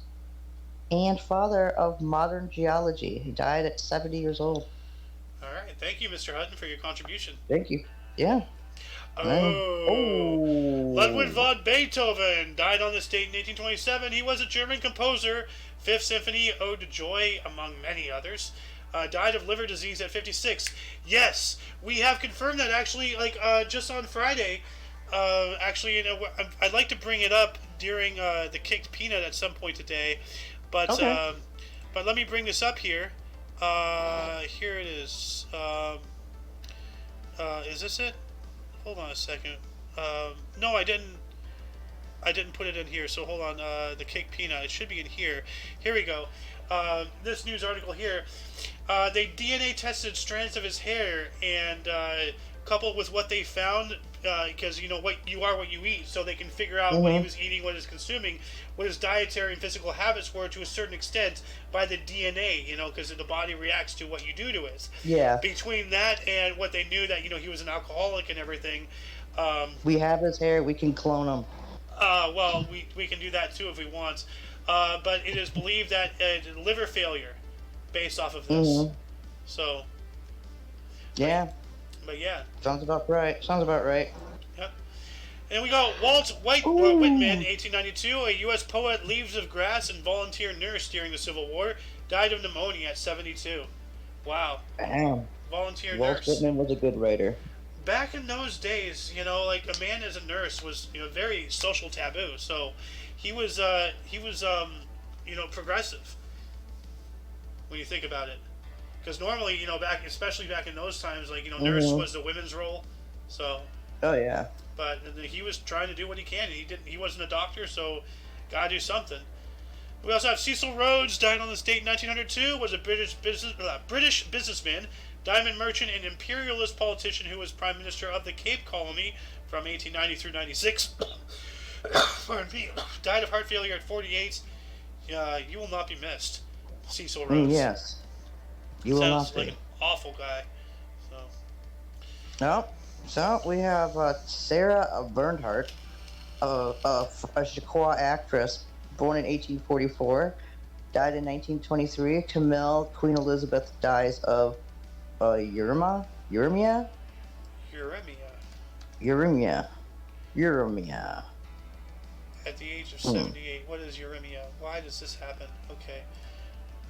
and father of modern geology. He died at 70 years old. All right. Thank you, Mr. Hutton, for your contribution. Thank you. Yeah. Oh. Ludwig Oh. von Beethoven died on this date in 1827. He was a German composer. Fifth Symphony, Ode to Joy, among many others. Died of liver disease at 56. Yes, we have confirmed that actually, just on Friday. Actually, I'd like to bring it up during the Kicked Peanut at some point today, but Okay. but let me bring this up here. Here it is. Is this it? Hold on a second. No, I didn't. I didn't put it in here. So hold on. The Kicked Peanut. It should be in here. Here we go. This news article here. They DNA tested strands of his hair, and coupled with what they found, because you know what you are, what you eat, so they can figure out what he was eating, what he's consuming, what his dietary and physical habits were to a certain extent by the DNA. You know, because the body reacts to what you do to it. Yeah. Between that and what they knew that he was an alcoholic and everything. We have his hair. We can clone him. Well, we can do that too if we want. But it is believed that liver failure based off of this. So, Yeah. but yeah. Sounds about right. Yep. And we got Walt Ooh. Whitman, 1892, a U.S. poet, leaves of grass, and volunteer nurse during the Civil War, died of pneumonia at 72. Wow. Damn. Volunteer Walt nurse. Whitman was a good writer. Back in those days, like a man as a nurse was, very social taboo. So he was progressive when you think about it. Because normally, especially back in those times, nurse was the women's role. So, Oh yeah. but he was trying to do what he can. He wasn't a doctor, so gotta do something. We also have Cecil Rhodes, died on this date in 1902, was a British businessman, diamond merchant, and imperialist politician who was Prime Minister of the Cape Colony from 1890 through 96. Pardon me. Died of heart failure at 48. You will not be missed, Cecil Rhodes. Yes. You will Sounds not like be. an awful guy. So, No. So we have Sarah Bernhardt, a Chicago actress, born in 1844, died in 1923. Camille Queen Elizabeth dies of uremia. Uremia. At the age of 78. What is uremia? Why does this happen? Okay.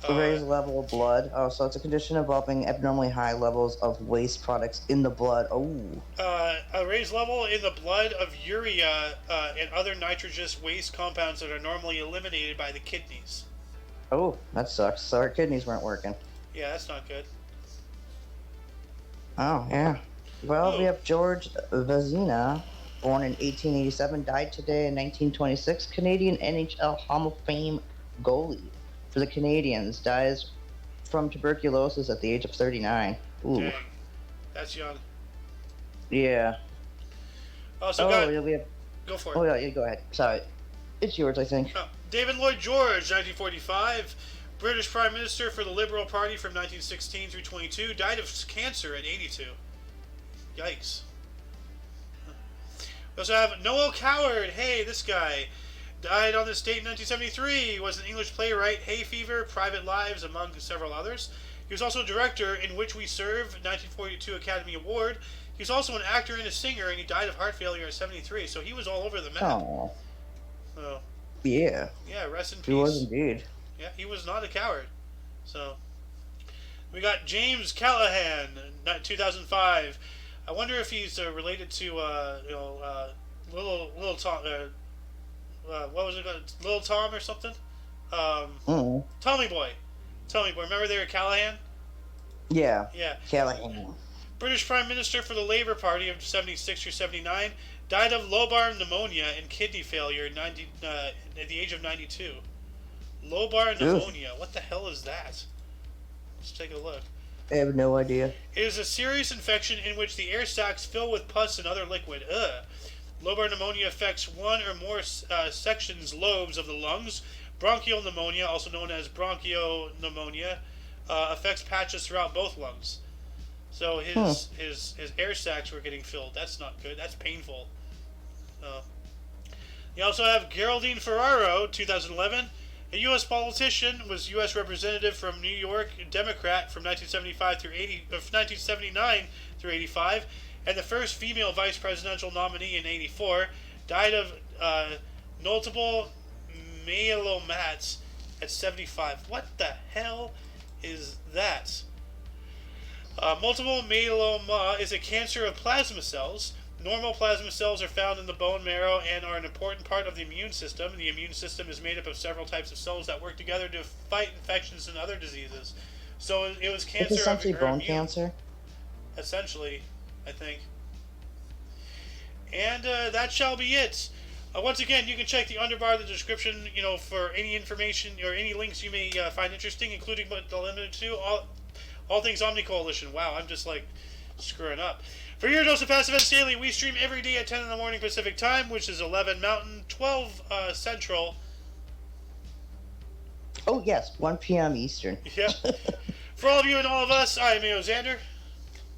A raised level of blood. Oh, so it's a condition involving abnormally high levels of waste products in the blood. Oh. A raised level in the blood of urea and other nitrogenous waste compounds that are normally eliminated by the kidneys. Oh, that sucks. So our kidneys weren't working. Yeah, that's not good. Oh, yeah. Well, Oh. we have George Vezina, born in 1887, died today in 1926. Canadian NHL Hall of Fame goalie for the Canadians, dies from tuberculosis at the age of 39. Ooh. Dang. That's young. Yeah. Also We have. go for it. Oh, yeah, you go ahead. Sorry. It's yours, I think. David Lloyd George, 1945, British Prime Minister for the Liberal Party from 1916 through 22, died of cancer at 82. Yikes. We also have Noel Coward. Hey, this guy. Died on this date in 1973. He was an English playwright, Hay Fever, Private Lives, among several others. He was also a director in Which We Serve, 1942 Academy Award. He was also an actor and a singer, and he died of heart failure at 73. So he was all over the map. Oh. So, Yeah. yeah, rest in peace. He was indeed. Yeah, he was not a coward. So, we got James Callahan, 2005. I wonder if he's related to, Little Tom. What was it called? Little Tom or something? Tommy Boy. Remember they were Callahan? Yeah. Yeah. Callahan. British Prime Minister for the Labour Party of 76 or 79. Died of lobar pneumonia and kidney failure at the age of 92. Lobar pneumonia. What the hell is that? Let's take a look. I have no idea. It is a serious infection in which the air sacs fill with pus and other liquid. Ugh. Lobar pneumonia affects one or more lobes of the lungs. Bronchial pneumonia, also known as bronchopneumonia, affects patches throughout both lungs. So his air sacs were getting filled. That's not good. That's painful. You also have Geraldine Ferraro, 2011, A U.S. politician, was U.S. representative from New York, Democrat from 1979 through 85, and the first female vice presidential nominee in 84, died of multiple myelomas at 75. What the hell is that? Multiple myeloma is a cancer of plasma cells. Normal plasma cells are found in the bone marrow and are an important part of the immune system. The immune system is made up of several types of cells that work together to fight infections and other diseases. So it was cancer. It's essentially of her bone immune, cancer. essentially, I think. And that shall be it. Once again, you can check the underbar of the description, for any information or any links you may find interesting, including but not limited to all things Omni Coalition. Wow, I'm just like screwing up. For your dose of Past Events Daily, we stream every day at 10 in the morning Pacific Time, which is 11 Mountain, 12 Central. Oh, yes, 1 p.m. Eastern. Yep. For all of you and all of us, I am Xander.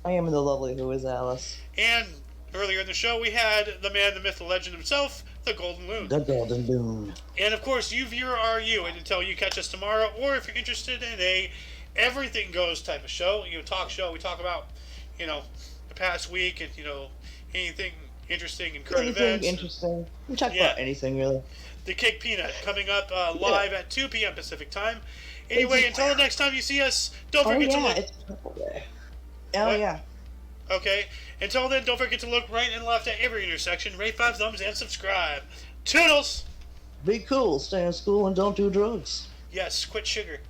I am the lovely Who is Alice. And earlier in the show, we had the man, the myth, the legend himself, the Golden Loon. The Golden Loon. And of course, you viewer are you. And until you catch us tomorrow, or if you're interested in a everything goes type of show, talk show, we talk about, the past week and, anything interesting in current events. Interesting. We talk about anything, really. The Kick Peanut coming up live at 2 p.m. Pacific Time. Anyway, until the next time you see us, don't forget to look. It's Purple Day. Oh, yeah. Okay. Until then, don't forget to look right and left at every intersection, rate 5 thumbs, and subscribe. Toodles! Be cool, stay in school, and don't do drugs. Yes, quit sugar.